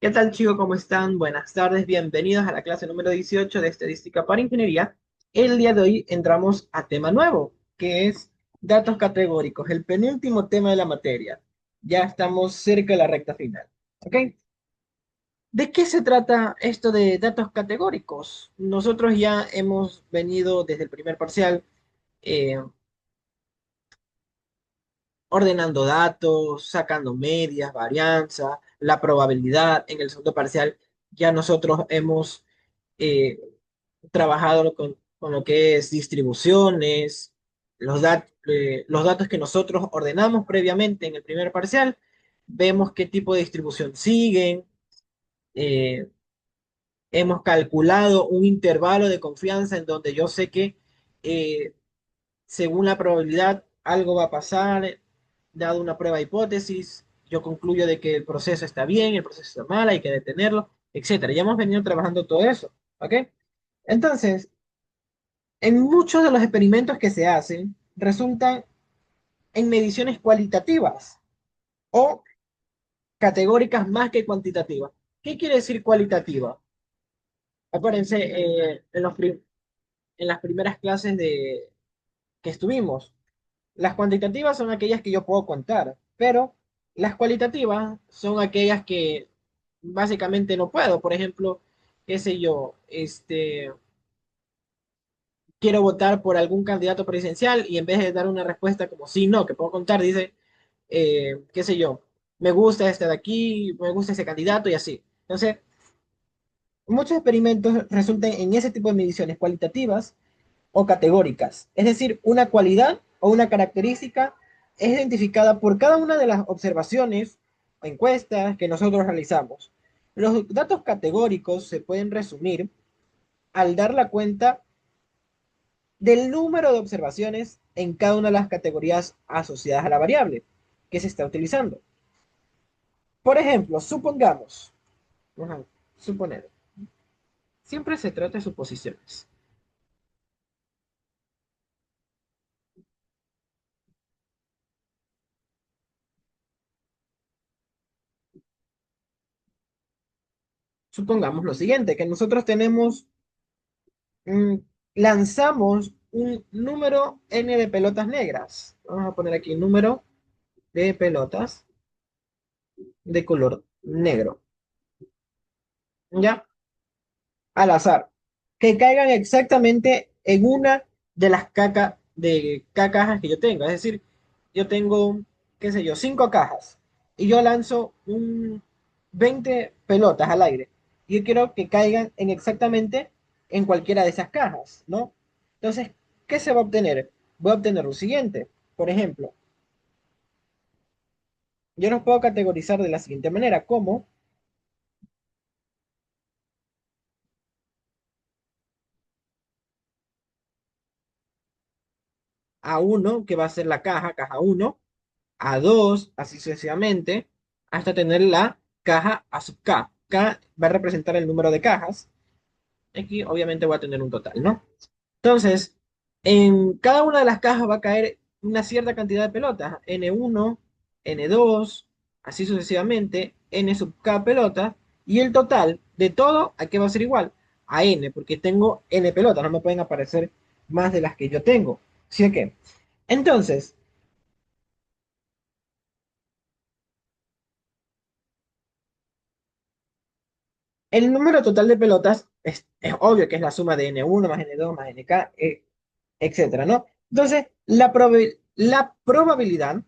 ¿Qué tal, chicos? ¿Cómo están? Buenas tardes, bienvenidos a la clase número 18 de Estadística para Ingeniería. El día de hoy entramos a tema nuevo, que es datos categóricos, el penúltimo tema de la materia. Ya estamos cerca de la recta final. ¿Ok? ¿De qué se trata esto de datos categóricos? Nosotros ya hemos venido desde el primer parcial eh, ordenando datos, sacando medias, varianza, la probabilidad. En el segundo parcial ya nosotros hemos eh, trabajado con lo que es distribuciones, los datos que nosotros ordenamos previamente en el primer parcial, vemos qué tipo de distribución siguen, eh, hemos calculado un intervalo de confianza en donde yo sé que eh, según la probabilidad algo va a pasar, dado una prueba de hipótesis, yo concluyo de que el proceso está bien, el proceso está mal, hay que detenerlo, etcétera. Ya hemos venido trabajando todo eso, ¿ok? Entonces, en muchos de los experimentos que se hacen, resultan en mediciones cualitativas o categóricas más que cuantitativas. ¿Qué quiere decir cualitativa? Acuérdense, en las primeras clases que estuvimos, las cuantitativas son aquellas que yo puedo contar, pero las cualitativas son aquellas que básicamente no puedo. Por ejemplo, qué sé yo, quiero votar por algún candidato presidencial y en vez de dar una respuesta como sí, no, que puedo contar, dice, qué sé yo, me gusta este de aquí, me gusta ese candidato y así. Entonces, muchos experimentos resultan en ese tipo de mediciones cualitativas o categóricas. Es decir, una cualidad o una característica es identificada por cada una de las observaciones o encuestas que nosotros realizamos. Los datos categóricos se pueden resumir al dar la cuenta del número de observaciones en cada una de las categorías asociadas a la variable que se está utilizando. Por ejemplo, supongamos, ajá, suponer, siempre se trata de suposiciones. Supongamos lo siguiente, que nosotros tenemos, mm, lanzamos un número n de pelotas negras. Vamos a poner aquí número de pelotas de color negro, ¿ya? Al azar, que caigan exactamente en una de las cajas que yo tengo. Es decir, yo tengo, qué sé yo, 5 cajas y yo lanzo 20 pelotas al aire. Y yo quiero que caigan en exactamente en cualquiera de esas cajas, ¿no? Entonces, ¿qué se va a obtener? Voy a obtener lo siguiente. Por ejemplo, yo los puedo categorizar de la siguiente manera, como A1, que va a ser la caja 1, A2, así sucesivamente, hasta tener la caja A sub K. K va a representar el número de cajas. Aquí obviamente voy a tener un total, ¿no? Entonces, en cada una de las cajas va a caer una cierta cantidad de pelotas, N1, N2, así sucesivamente, N sub K pelotas, y el total de todo, ¿a qué va a ser igual? A N, porque tengo N pelotas, no me pueden aparecer más de las que yo tengo. ¿Sí o qué? Entonces, el número total de pelotas es obvio que es la suma de N1 más N2 más NK, etcétera, ¿no? Entonces, la probabilidad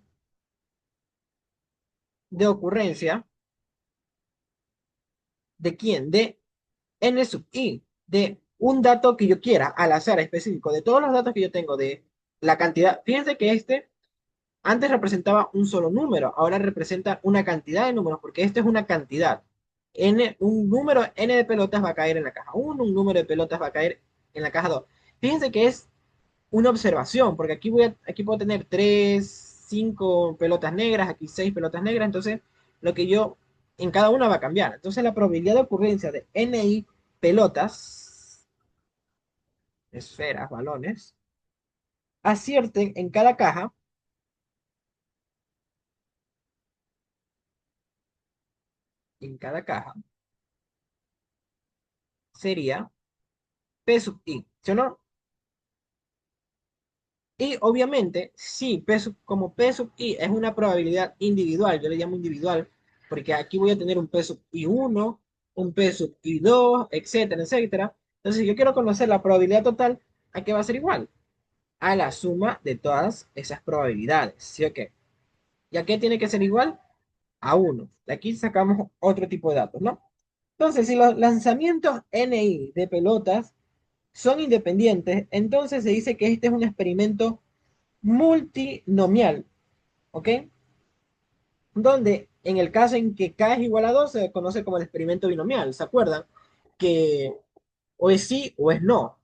de ocurrencia de quién, de n sub i, de un dato que yo quiera, al azar específico, de todos los datos que yo tengo, de la cantidad. Fíjense que antes representaba un solo número, ahora representa una cantidad de números, porque esto es una cantidad. Un número n de pelotas va a caer en la caja 1, un número de pelotas va a caer en la caja 2. Fíjense que es una observación, porque aquí puedo tener 3 5 pelotas negras, aquí 6 pelotas negras, entonces lo que yo en cada una va a cambiar. Entonces la probabilidad de ocurrencia de NI pelotas, esferas, balones, acierten en cada caja en cada caja sería P sub I, ¿sí o no? Y obviamente, si como P sub I es una probabilidad individual, yo le llamo individual, porque aquí voy a tener un P sub I1, un P sub I2, etcétera, etcétera. Entonces, si yo quiero conocer la probabilidad total, ¿a qué va a ser igual? A la suma de todas esas probabilidades, ¿sí o qué? ¿Y a qué tiene que ser igual? A 1. De aquí sacamos otro tipo de datos, ¿no? Entonces, si los lanzamientos NI de pelotas son independientes, entonces se dice que este es un experimento multinomial, ¿ok? Donde en el caso en que K es igual a 2 se conoce como el experimento binomial, ¿se acuerdan? Que o es sí o es no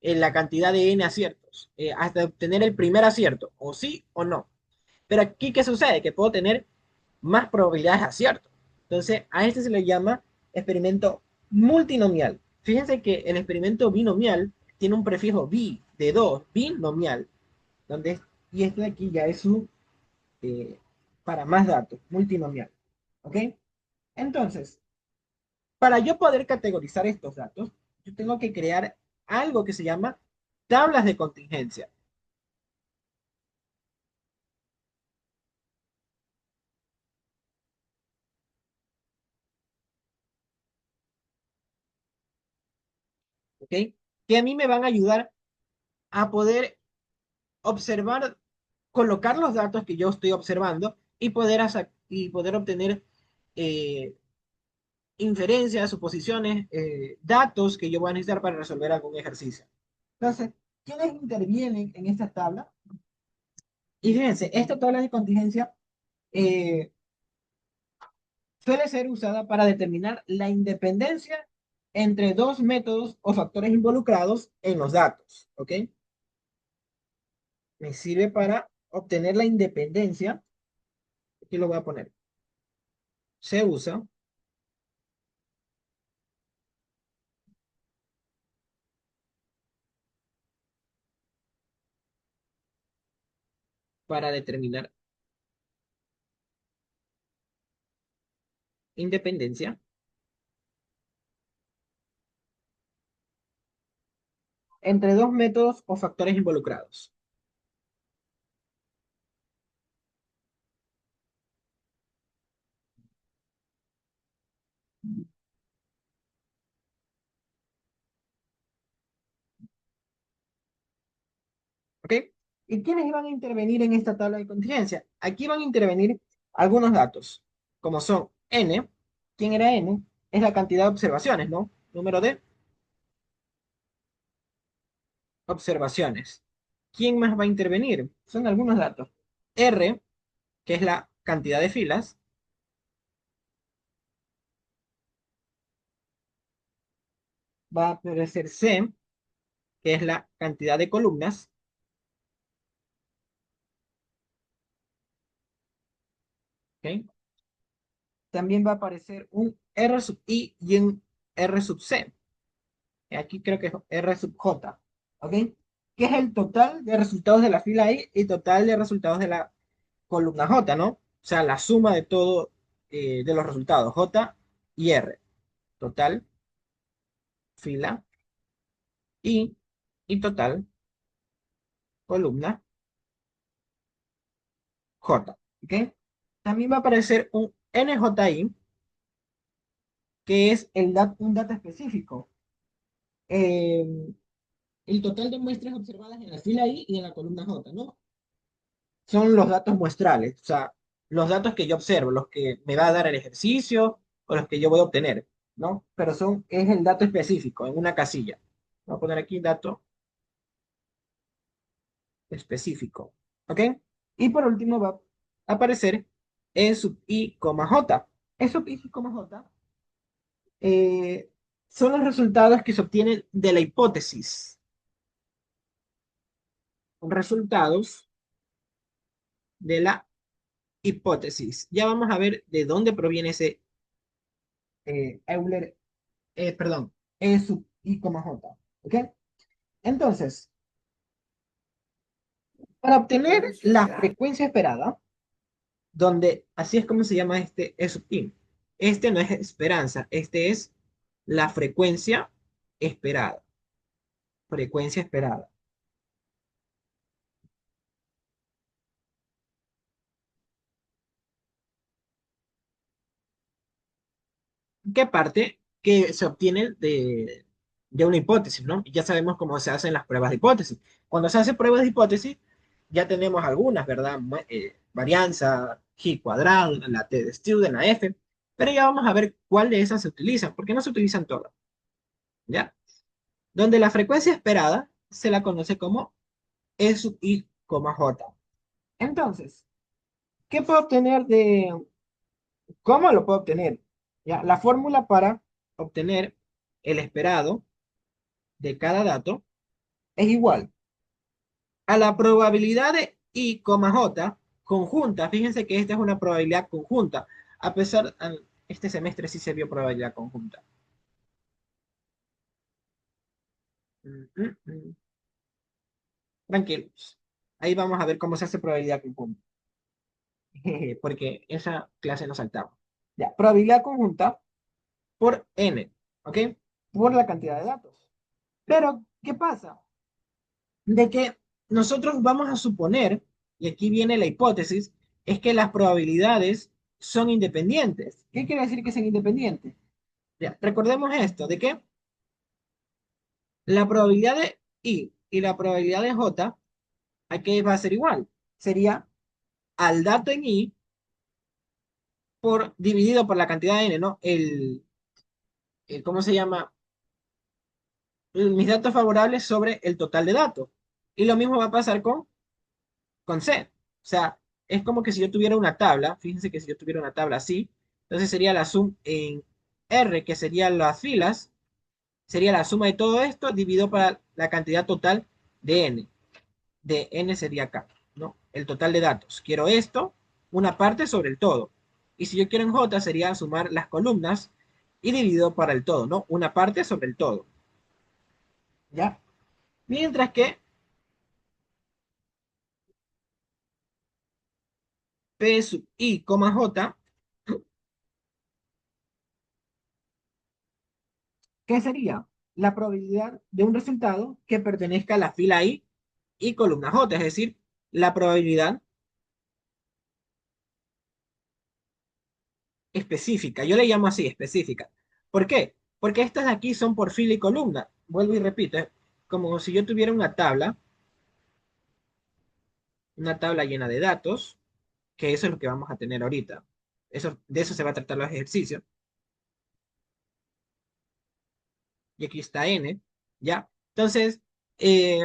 en la cantidad de n aciertos, hasta obtener el primer acierto, o sí o no. Pero aquí, ¿qué sucede? Que puedo tener más probabilidades de acierto. Entonces, a este se le llama experimento multinomial. Fíjense que el experimento binomial tiene un prefijo bi, de 2, binomial, donde, y esto de aquí ya es su eh, para más datos, multinomial. ¿Ok? Entonces, para yo poder categorizar estos datos, yo tengo que crear algo que se llama tablas de contingencia. ¿Ok? Que a mí me van a ayudar a poder observar, colocar los datos que yo estoy observando y poder obtener eh, inferencias, suposiciones, datos que yo voy a necesitar para resolver algún ejercicio. Entonces, ¿quiénes intervienen en esta tabla? Y fíjense, esta tabla de contingencia eh, suele ser usada para determinar la independencia entre dos métodos o factores involucrados en los datos. ¿Ok? Me sirve para obtener la independencia. Aquí lo voy a poner. Se usa para determinar independencia entre dos métodos o factores involucrados. ¿Ok? ¿Y quiénes iban a intervenir en esta tabla de contingencia? Aquí van a intervenir algunos datos, como son n. ¿Quién era n? Es la cantidad de observaciones, ¿no? Número de observaciones. ¿Quién más va a intervenir? Son algunos datos. R, que es la cantidad de filas, va a aparecer C, que es la cantidad de columnas, ¿ok? También va a aparecer un R sub I y un R sub C. Aquí creo que es R sub J, ¿ok? Que es el total de resultados de la fila I y total de resultados de la columna J, ¿no? O sea, la suma de todo de los resultados, J y R. Total, fila I y total, columna J, ¿ok? También va a aparecer un NJI, que es un dato específico. Eh, el total de muestras observadas en la fila I y en la columna J, ¿no? Son los datos muestrales, o sea, los datos que yo observo, los que me va a dar el ejercicio o los que yo voy a obtener, ¿no? Pero es el dato específico en una casilla. Voy a poner aquí dato específico, ¿ok? Y por último va a aparecer E sub I, J. E sub I, J eh, son los resultados que se obtienen de la hipótesis. Resultados de la hipótesis. Ya vamos a ver de dónde proviene ese Euler, perdón, E sub I, J. ¿Ok? Entonces, para obtener la frecuencia esperada, donde así es como se llama este E sub I, Este no es esperanza, este es la frecuencia esperada. Frecuencia esperada. ¿Qué parte? Que se obtiene de una hipótesis, ¿no? Y ya sabemos cómo se hacen las pruebas de hipótesis. Cuando se hacen pruebas de hipótesis, ya tenemos algunas, ¿verdad? Varianza, G cuadrado, la T de student, la F, pero ya vamos a ver cuál de esas se utilizan, porque no se utilizan todas, ¿ya? Donde la frecuencia esperada se la conoce como E sub I, J. Entonces, ¿qué puedo obtener cómo lo puedo obtener? ¿Ya? La fórmula para obtener el esperado de cada dato es igual a la probabilidad de I, J conjunta. Fíjense que esta es una probabilidad conjunta. A pesar, este semestre sí se vio probabilidad conjunta. Mm, mm, mm. Tranquilos. Ahí vamos a ver cómo se hace probabilidad conjunta. Porque esa clase nos saltaba. Ya, probabilidad conjunta por n, ¿ok? Por la cantidad de datos. Pero, ¿qué pasa? De que nosotros vamos a suponer, y aquí viene la hipótesis, es que las probabilidades son independientes. ¿Qué quiere decir que son independientes? Ya, recordemos esto, de que la probabilidad de I y la probabilidad de J, aquí va a ser igual. Sería al dato en I dividido por la cantidad de N, ¿no? ¿Cómo se llama? Mis datos favorables sobre el total de datos. Y lo mismo va a pasar con C. O sea, es como que si yo tuviera una tabla, fíjense que si yo tuviera una tabla así, entonces sería la suma en R, que serían las filas, sería la suma de todo esto dividido para la cantidad total de N. De N sería acá, ¿no? El total de datos. Quiero esto, una parte sobre el todo. Y si yo quiero en J, sería sumar las columnas y dividido para el todo, ¿no? Una parte sobre el todo. ¿Ya? Mientras que P sub I, J, ¿qué sería? La probabilidad de un resultado que pertenezca a la fila I y columna J, es decir, la probabilidad específica. Yo le llamo así, específica. ¿Por qué? Porque estas de aquí son por fila y columna. Vuelvo y repito, es como si yo tuviera una tabla llena de datos, que eso es lo que vamos a tener ahorita. De eso se va a tratar los ejercicios. Y aquí está n, ¿ya? Entonces, eh,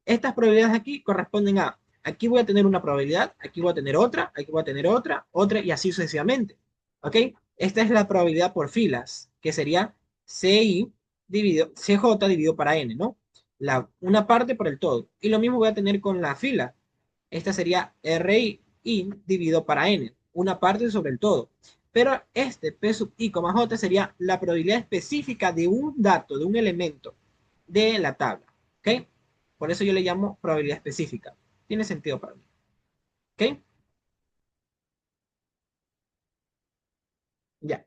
estas probabilidades aquí corresponden a, aquí voy a tener una probabilidad, aquí voy a tener otra, aquí voy a tener otra, otra y así sucesivamente, ¿ok? Esta es la probabilidad por filas, que sería CJ dividido para n, ¿no? Una parte por el todo. Y lo mismo voy a tener con la fila. Esta sería RI dividido para n, una parte sobre el todo. Pero este P sub I, J sería la probabilidad específica de un dato, de un elemento de la tabla. ¿Ok? Por eso yo le llamo probabilidad específica. Tiene sentido para mí. ¿Ok? Ya.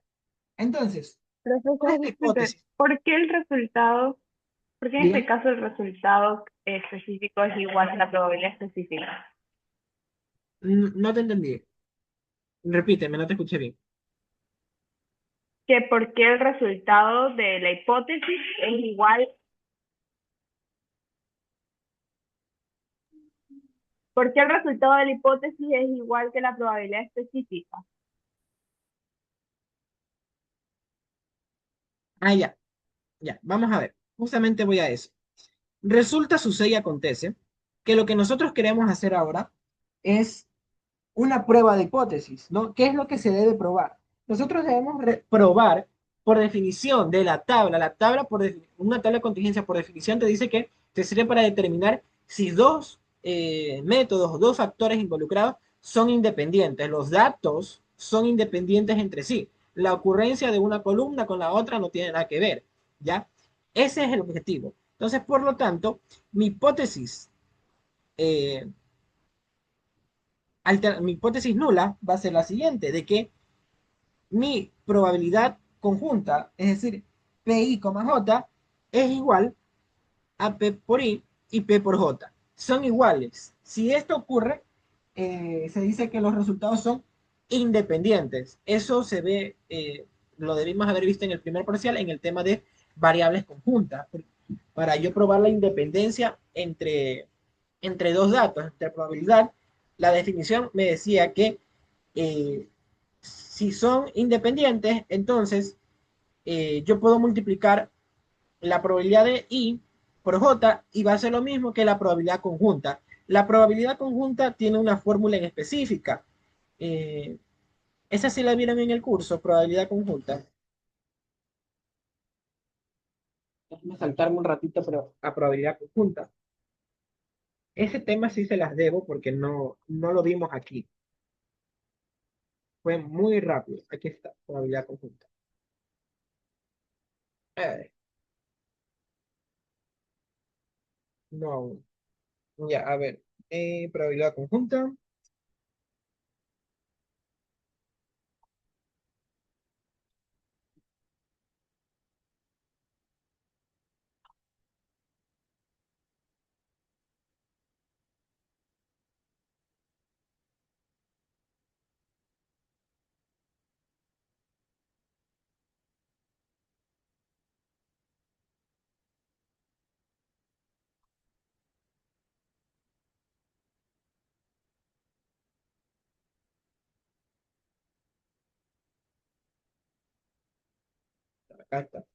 Entonces, con Profesor, esta disculpe, hipótesis, ¿por qué el resultado, por qué en este dígame, caso el resultado específico es igual a la probabilidad específica? no te entendí. Repíteme, no te escuché bien. Que por qué el resultado de la hipótesis es igual, por qué el resultado de la hipótesis es igual que la probabilidad específica. Ah, ya, ya. Vamos a ver. Justamente voy a eso. Resulta, sucede y acontece que lo que nosotros queremos hacer ahora es una prueba de hipótesis, ¿no? ¿Qué es lo que se debe probar? Nosotros debemos probar por definición de la tabla una tabla de contingencia por definición te dice que te sirve para determinar si dos métodos, dos factores involucrados son independientes. Los datos son independientes entre sí. La ocurrencia de una columna con la otra no tiene nada que ver, ¿ya? Ese es el objetivo. Entonces, por lo tanto, mi hipótesis eh, mi hipótesis nula va a ser la siguiente, de que mi probabilidad conjunta, es decir, PI, J, es igual a P por I y P por J. Son iguales. Si esto ocurre, se dice que los resultados son independientes. Eso se ve, lo debimos haber visto en el primer parcial en el tema de variables conjuntas. Para yo probar la independencia entre dos datos, entre probabilidad, la definición me decía que eh, si son independientes, entonces yo puedo multiplicar la probabilidad de I por J y va a ser lo mismo que la probabilidad conjunta. La probabilidad conjunta tiene una fórmula en específica. Eh, esa sí la vieron en el curso, probabilidad conjunta. Déjame saltarme un ratito pero a probabilidad conjunta. Ese tema sí se las debo porque no lo vimos aquí. Fue muy rápido. Aquí está, probabilidad conjunta. Eh, no, ya, a ver. Probabilidad conjunta. Acá está.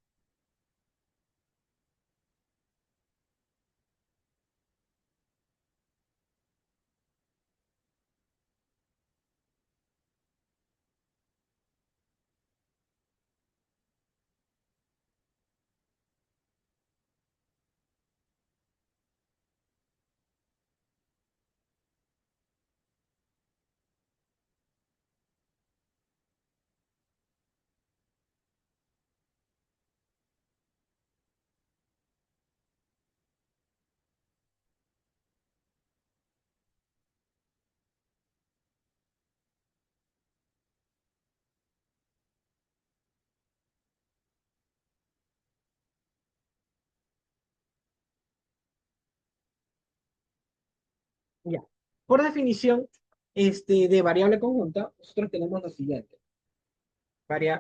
Ya. Por definición, de variable conjunta, nosotros tenemos lo siguiente.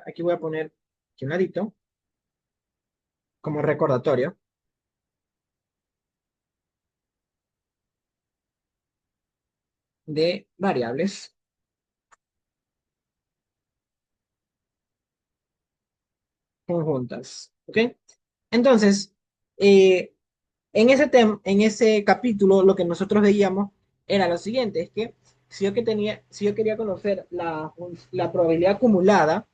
Aquí voy a poner aquí un ladito, como recordatorio, de variables conjuntas. ¿Ok? Entonces, eh, en ese capítulo, lo que nosotros veíamos era lo siguiente, es que si yo quería conocer la probabilidad acumulada,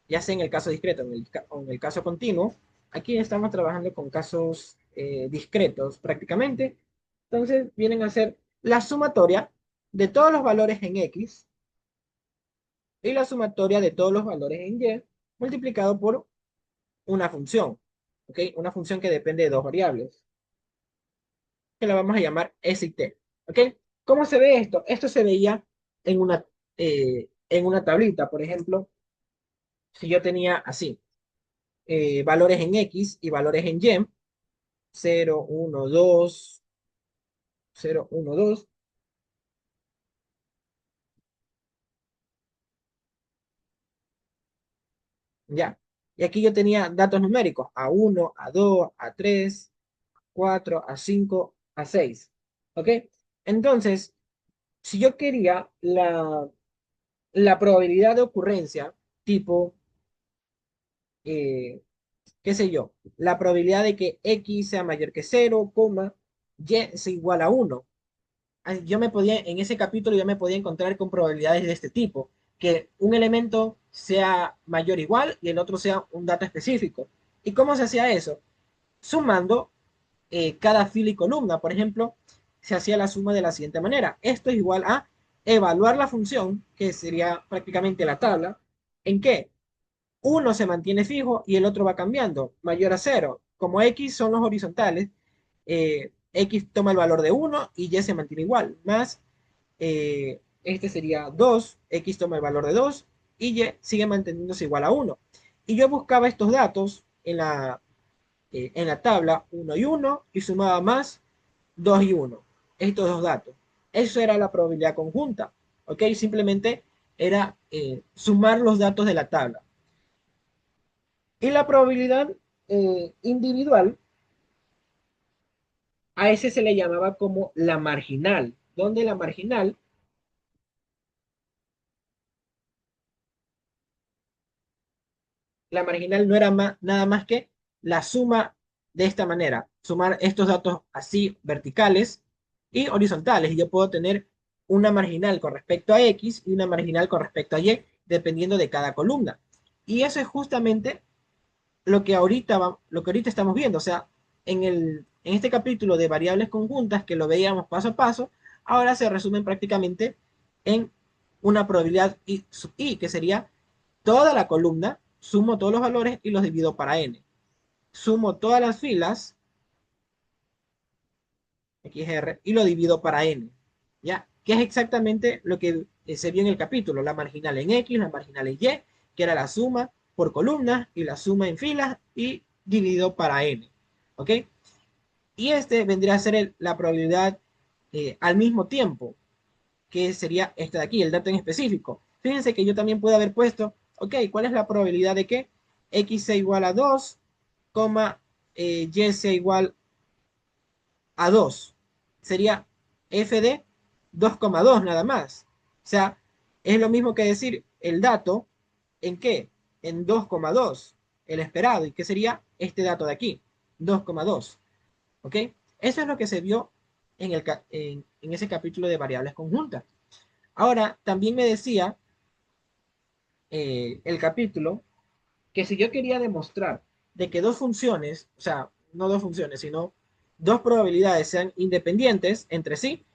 ya sea en el caso discreto o en el caso continuo, aquí estamos trabajando con casos discretos prácticamente. Entonces vienen a ser la sumatoria de todos los valores en X y la sumatoria de todos los valores en Y multiplicado por una función, ¿ok? Una función que depende de dos variables, que la vamos a llamar S y T, ¿ok? ¿Cómo se ve esto? Esto se veía en una tablita, por ejemplo, si yo tenía así, valores en X y valores en Y, 0, 1, 2, 0, 1, 2, ya. Y aquí yo tenía datos numéricos, A1, A2, A3, A4, A5, A6, ¿ok? Entonces, si yo quería la probabilidad de ocurrencia, tipo, eh, qué sé yo, la probabilidad de que X sea mayor que 0, Y sea igual a 1. Yo me podía, en ese capítulo yo me podía encontrar con probabilidades de este tipo, que un elemento sea mayor o igual y el otro sea un dato específico. ¿Y cómo se hacía eso? Sumando cada fila y columna. Por ejemplo, se hacía la suma de la siguiente manera. Esto es igual a evaluar la función, que sería prácticamente la tabla, en que uno se mantiene fijo y el otro va cambiando, mayor a cero. Como X son los horizontales, X toma el valor de uno y Y se mantiene igual, más este sería 2, X toma el valor de 2 y y sigue manteniéndose igual a uno. Y yo buscaba estos datos en la tabla uno y uno y sumaba más 2 y uno, estos dos datos. Eso era la probabilidad conjunta, ¿ok? Simplemente era sumar los datos de la tabla. Y la probabilidad individual, a ese se le llamaba como la marginal, donde la marginal no era nada más que la suma de esta manera, sumar estos datos así verticales y horizontales. Y yo puedo tener una marginal con respecto a X y una marginal con respecto a Y, dependiendo de cada columna. Y eso es justamente lo que ahorita estamos viendo. O sea, en este capítulo de variables conjuntas que lo veíamos paso a paso, ahora se resumen prácticamente en una probabilidad I sub I, que sería toda la columna, sumo todos los valores y los divido para n. Sumo todas las filas, XR, y lo divido para n. ¿Ya? Que es exactamente lo que se vio en el capítulo, la marginal en X, la marginal en Y, que era la suma por columnas y la suma en filas y dividido para n. ¿Ok? Y este vendría a ser la probabilidad al mismo tiempo, que sería esta de aquí, el dato en específico. Fíjense que yo también puedo haber puesto, ok, ¿cuál es la probabilidad de que X sea igual a 2, Y sea igual a 2? Sería f de 2,2 nada más. O sea, es lo mismo que decir el dato en qué, en 2,2, el esperado. ¿Y qué sería este dato de aquí? 2,2. ¿Ok? Eso es lo que se vio en ese capítulo de variables conjuntas. Ahora, también me decía el capítulo que si yo quería demostrar de que dos funciones, o sea, no dos funciones, sino dos probabilidades sean independientes entre sí,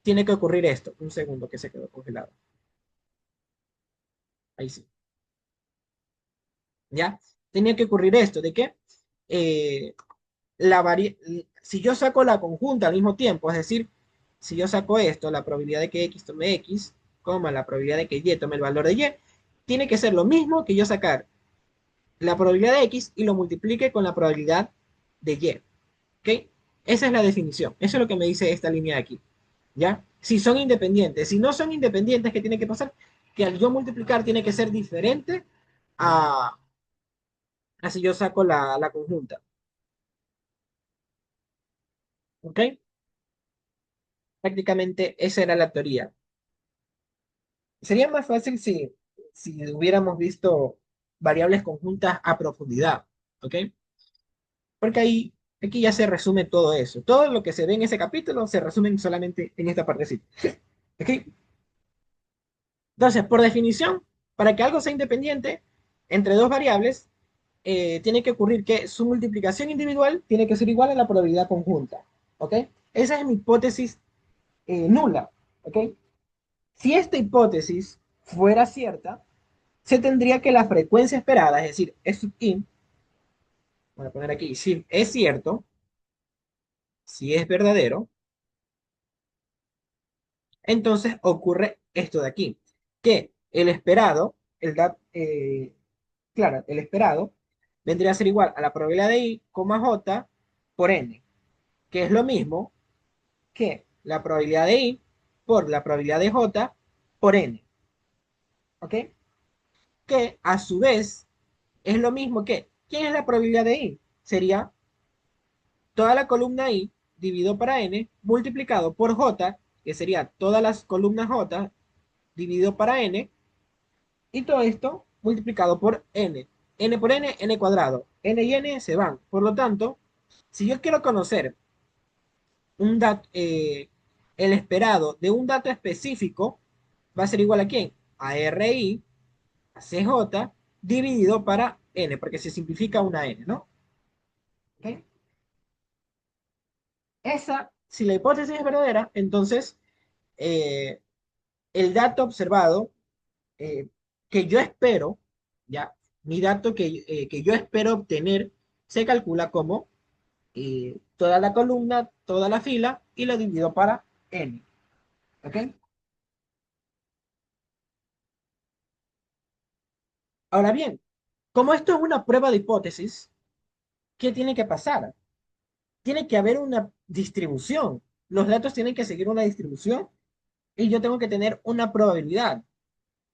tiene que ocurrir esto. Un segundo que se quedó congelado. Ahí sí. ¿Ya? Tenía que ocurrir esto, de que eh, si yo saco la conjunta al mismo tiempo, es decir, si yo saco esto, la probabilidad de que X tome X, la probabilidad de que Y tome el valor de Y, tiene que ser lo mismo que yo sacar la probabilidad de X y lo multiplique con la probabilidad de Y. ¿Ok? Esa es la definición. Eso es lo que me dice esta línea de aquí. ¿Ya? Si son independientes. Si no son independientes, ¿qué tiene que pasar? Que al yo multiplicar tiene que ser diferente a, a si yo saco la conjunta. ¿Ok? Prácticamente esa era la teoría. Sería más fácil si hubiéramos visto variables conjuntas a profundidad. ¿Ok? Porque ahí, aquí ya se resume todo eso. Todo lo que se ve en ese capítulo se resume solamente en esta partecita. ¿Ok? Entonces, por definición, para que algo sea independiente entre dos variables, tiene que ocurrir que su multiplicación individual tiene que ser igual a la probabilidad conjunta. ¿Ok? Esa es mi hipótesis nula. ¿Ok? Si esta hipótesis fuera cierta, se tendría que la frecuencia esperada, es decir, S sub i, voy a poner aquí, si es cierto, si es verdadero, entonces ocurre esto de aquí, que el esperado, claro, el esperado vendría a ser igual a la probabilidad de i, j por n, que es lo mismo que la probabilidad de i por la probabilidad de j por n, ¿ok? Que a su vez es lo mismo que, ¿quién es la probabilidad de i? Sería toda la columna i dividido para n multiplicado por j, que sería todas las columnas j dividido para n, y todo esto multiplicado por n. N por n, n cuadrado. N y n se van. Por lo tanto, si yo quiero conocer un dato, el esperado de un dato específico, va a ser igual a quién? A RI, a CJ, dividido para n, porque se simplifica una n, ¿no? ¿Ok? Si la hipótesis es verdadera, entonces eh, el dato observado eh, que yo espero, ya, mi dato que yo espero obtener, se calcula como toda la columna, toda la fila, y lo divido para n. ¿Ok? Ahora bien, como esto es una prueba de hipótesis, ¿qué tiene que pasar? Tiene que haber una distribución. Los datos tienen que seguir una distribución y yo tengo que tener una probabilidad.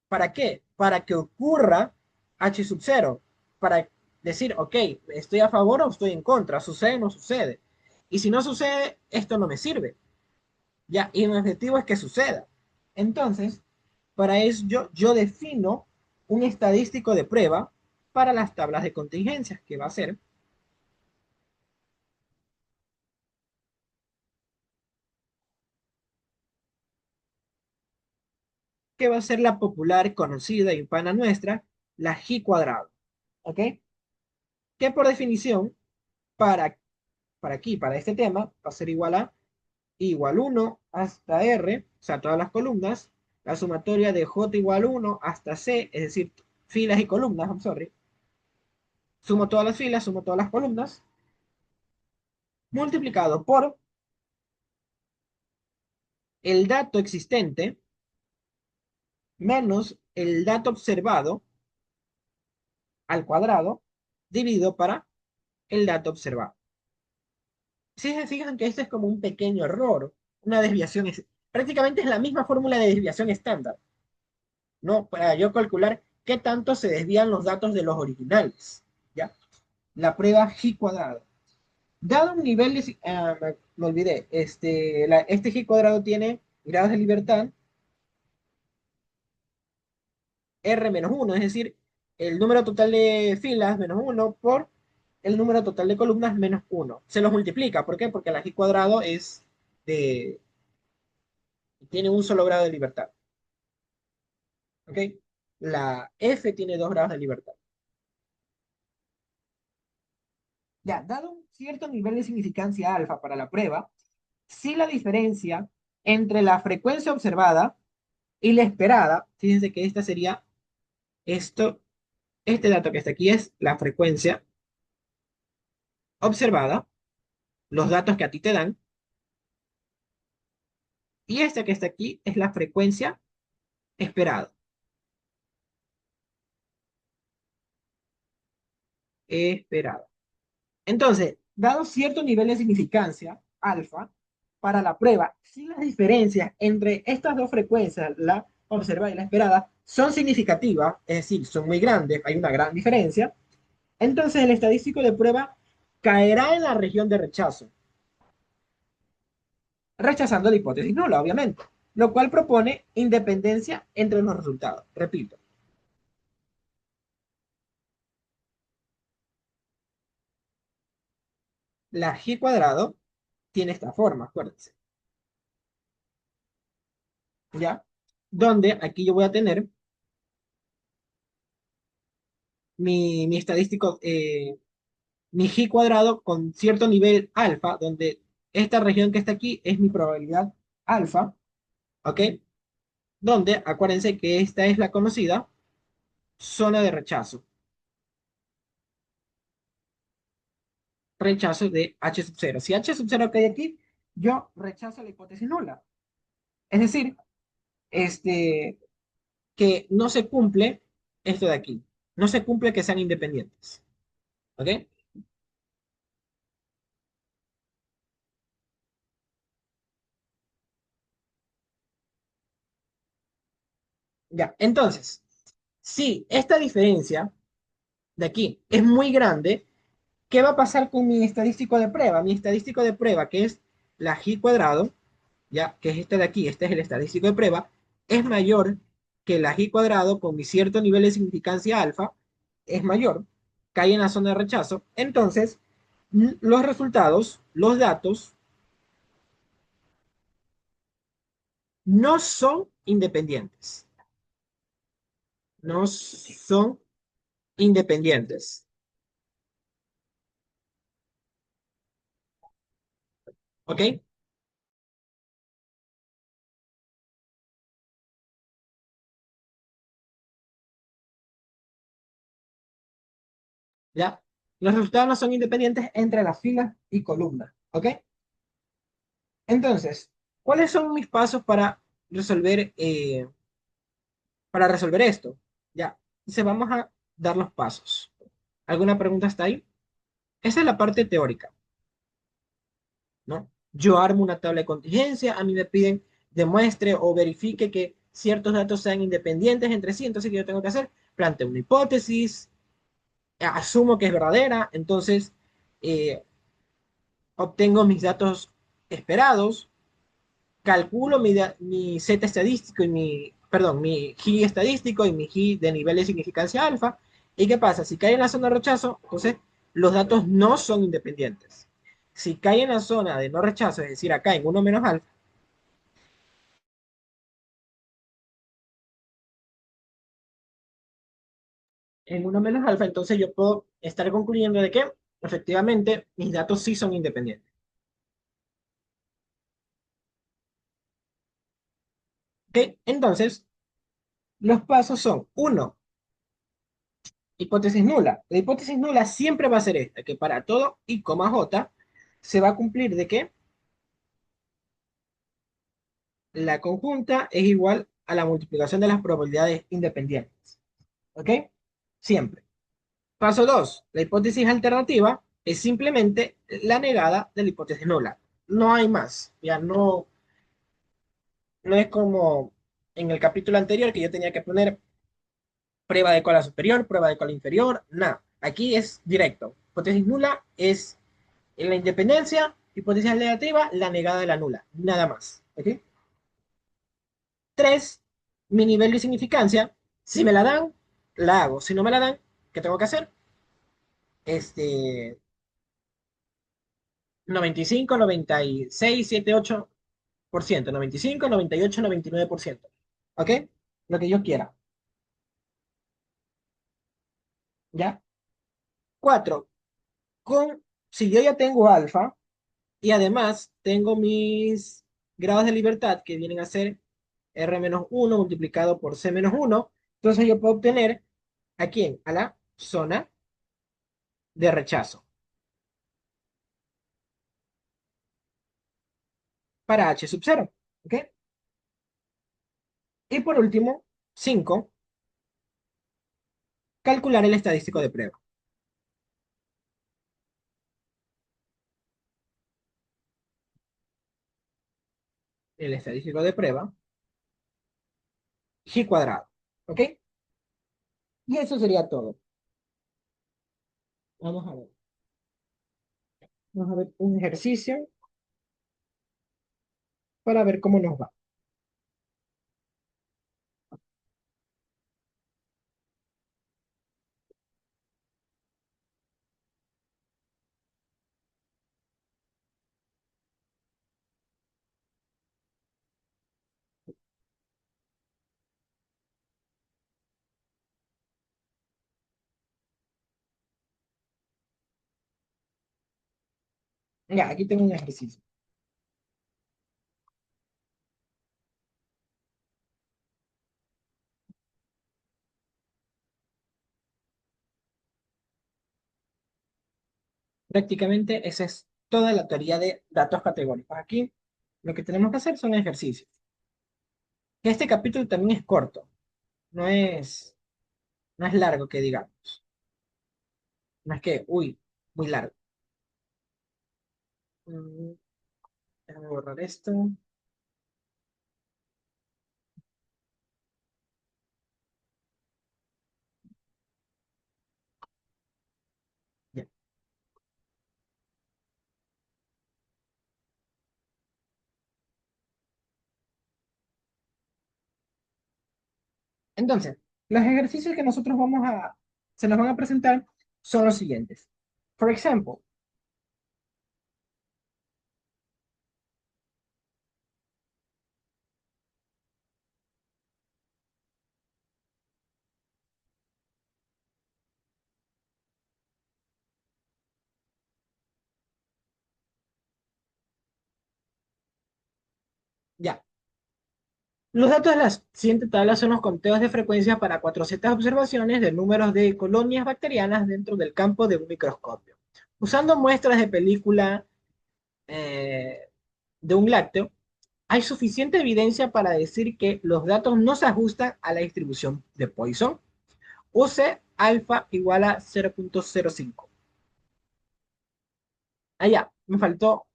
¿Para qué? Para que ocurra H sub 0. Para decir, ok, estoy a favor o estoy en contra, sucede o no sucede. Y si no sucede, esto no me sirve. Ya, y mi objetivo es que suceda. Entonces, para eso yo defino un estadístico de prueba para las tablas de contingencias, que va a ser, la popular, conocida y pana nuestra, la G cuadrado. ¿Ok? Que por definición, para, para aquí, para este tema, va a ser igual a igual 1 hasta R, o sea, todas las columnas, la sumatoria de J igual 1 hasta C, es decir, filas y columnas, I'm sorry, sumo todas las filas, sumo todas las columnas, multiplicado por el dato existente menos el dato observado al cuadrado, dividido para el dato observado. Si se fijan que este es como un pequeño error, una desviación, prácticamente es la misma fórmula de desviación estándar, ¿no? Para yo calcular qué tanto se desvían los datos de los originales, ¿ya? La prueba G cuadrado. Dado un nivel de, me olvidé, este G cuadrado tiene grados de libertad R menos 1, es decir, el número total de filas menos 1 por el número total de columnas menos 1. Se los multiplica, ¿por qué? Porque la G cuadrado de, tiene un solo grado de libertad, ¿ok? La F tiene 2 grados de libertad. Ya, dado un cierto nivel de significancia alfa para la prueba, si la diferencia entre la frecuencia observada y la esperada, fíjense que esta sería esto, este dato que está aquí es la frecuencia observada, los datos que a ti te dan, y este que está aquí es la frecuencia esperada. Esperada. Entonces, dado cierto nivel de significancia, alfa, para la prueba, si las diferencias entre estas dos frecuencias, la observada y la esperada, son significativas, es decir, son muy grandes, hay una gran diferencia, entonces el estadístico de prueba caerá en la región de rechazo, rechazando la hipótesis nula, obviamente, lo cual propone independencia entre los resultados. Repito, la G cuadrado tiene esta forma, acuérdense, ¿ya? Donde aquí yo voy a tener mi estadístico, mi G cuadrado con cierto nivel alfa, donde esta región que está aquí es mi probabilidad alfa, ¿ok? Donde acuérdense que esta es la conocida zona de rechazo, rechazo de H sub 0. Si H sub 0 cae aquí, yo rechazo la hipótesis nula. Es decir, este, que no se cumple esto de aquí. No se cumple que sean independientes. ¿Ok? Ya, entonces, si esta diferencia de aquí es muy grande, ¿qué va a pasar con mi estadístico de prueba? Mi estadístico de prueba, que es la G cuadrado, ya, que es este de aquí, este es el estadístico de prueba, es mayor que la G cuadrado con mi cierto nivel de significancia alfa, es mayor, cae en la zona de rechazo. Entonces, los resultados, los datos, no son independientes. No son independientes. ¿Ok? ¿Ya? Los resultados no son independientes entre las filas y columnas. ¿Ok? Entonces, ¿cuáles son mis pasos resolver, para resolver esto? Ya. Entonces, vamos a dar los pasos. ¿Alguna pregunta hasta ahí? Esa es la parte teórica, ¿no? Yo armo una tabla de contingencia, a mí me piden demuestre o verifique que ciertos datos sean independientes entre sí, entonces, ¿qué yo tengo que hacer? Planteo una hipótesis, asumo que es verdadera, entonces eh, obtengo mis datos esperados, calculo mi Z estadístico y perdón, mi G estadístico y mi G de nivel de significancia alfa. ¿Y qué pasa? Si cae en la zona de rechazo, entonces los datos no son independientes. Si cae en la zona de no rechazo, es decir, acá en uno menos alfa, en uno menos alfa, entonces yo puedo estar concluyendo de que efectivamente mis datos sí son independientes. ¿Ok? Entonces, los pasos son, uno, hipótesis nula. La hipótesis nula siempre va a ser esta, que para todo i, j se va a cumplir de que la conjunta es igual a la multiplicación de las probabilidades independientes. ¿Ok? Siempre. Paso 2. La hipótesis alternativa es simplemente la negada de la hipótesis nula. No hay más. Ya no es como en el capítulo anterior que yo tenía que poner prueba de cola superior, prueba de cola inferior. Nada. Aquí es directo. Hipótesis nula es en la independencia, hipótesis negativa, la negada de la nula. Nada más. ¿Ok? 3, mi nivel de significancia. Si me la dan, la hago. Si no me la dan, ¿qué tengo que hacer? Este, 95, 96, 78%, 95, 98, 99%. ¿Ok? Lo que yo quiera. ¿Ya? 4, si yo ya tengo alfa y además tengo mis grados de libertad que vienen a ser R-1 multiplicado por C-1, entonces yo puedo obtener ¿a quién? A la zona de rechazo para H sub 0. ¿Ok? Y por último, 5, calcular el estadístico de prueba. El estadístico de prueba, G cuadrado. ¿Ok? Y eso sería todo. Vamos a ver. Vamos a ver un ejercicio para ver cómo nos va. Ya, aquí tengo un ejercicio. Prácticamente esa es toda la teoría de datos categóricos. Aquí lo que tenemos que hacer son ejercicios. Este capítulo también es corto, no es, no es largo que digamos. No es que, uy, muy largo. Mm, Déjame borrar esto. Ya. Entonces, los ejercicios que nosotros se nos van a presentar son los siguientes. Por ejemplo, ya. Los datos de la siguiente tabla son los conteos de frecuencia para 400 observaciones de números de colonias bacterianas dentro del campo de un microscopio. Usando muestras de película eh, de un lácteo, hay suficiente evidencia para decir que los datos no se ajustan a la distribución de Poisson. Use alfa igual a 0,05. Ah, ya, me faltó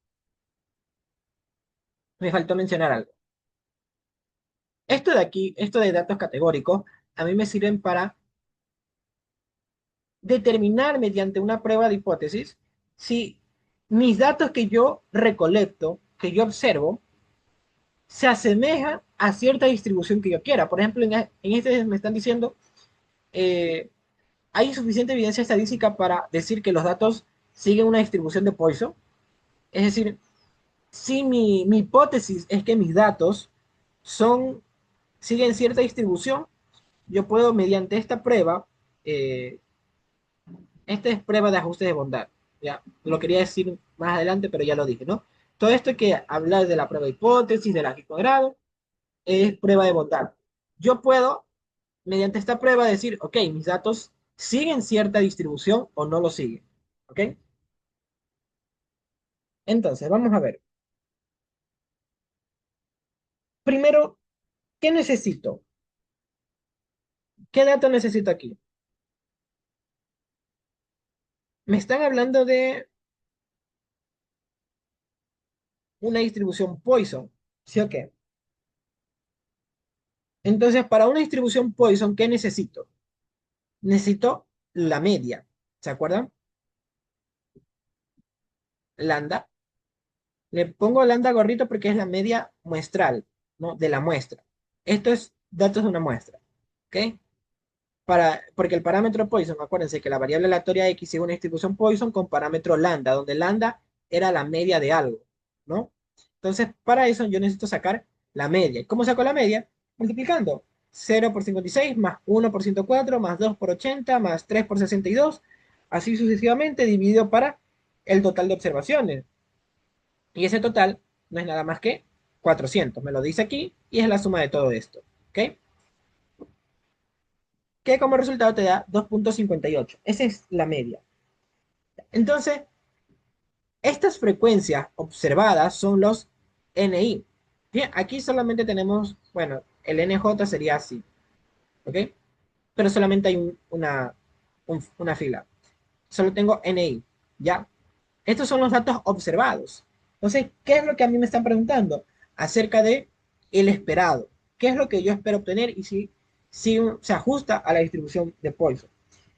mencionar algo. Esto de aquí, esto de datos categóricos, a mí me sirven para determinar mediante una prueba de hipótesis si mis datos que yo recolecto, que yo observo, se asemejan a cierta distribución que yo quiera. Por ejemplo, en este me están diciendo, eh, hay suficiente evidencia estadística para decir que los datos siguen una distribución de Poisson. Es decir, si mi hipótesis es que mis datos son, siguen cierta distribución, yo puedo mediante esta prueba, eh, esta es prueba de ajuste de bondad. Ya, lo quería decir más adelante, pero ya lo dije, ¿no? Todo esto que habla de la prueba de hipótesis, de la cuadrado, es prueba de bondad. Yo puedo, mediante esta prueba, decir, ok, mis datos siguen cierta distribución o no lo siguen. ¿Ok? Entonces, vamos a ver. Primero, ¿qué necesito? ¿Qué dato necesito aquí? Me están hablando de una distribución Poisson, ¿sí o qué? Entonces, para una distribución Poisson, ¿qué necesito? Necesito la media, ¿se acuerdan? Lambda. Le pongo lambda gorrito porque es la media muestral, ¿no? De la muestra. Esto es datos de una muestra, ¿ok? Porque el parámetro Poisson, acuérdense que la variable aleatoria X es una distribución Poisson con parámetro lambda, donde lambda era la media de algo, ¿no? Entonces, para eso yo necesito sacar la media. ¿Cómo saco la media? Multiplicando 0 por 56 más 1 por 104 más 2 por 80 más 3 por 62, así sucesivamente, dividido para el total de observaciones. Y ese total no es nada más que 400. Me lo dice aquí y es la suma de todo esto, ¿ok? Que como resultado te da 2,58. Esa es la media. Entonces, estas frecuencias observadas son los NI. Bien, aquí solamente tenemos, bueno, el NJ sería así, ¿ok? Pero solamente hay una fila. Solo tengo NI, ¿ya? Estos son los datos observados. Entonces, ¿qué es lo que a mí me están preguntando? Acerca de el esperado. ¿Qué es lo que yo espero obtener y si se ajusta a la distribución de Poisson?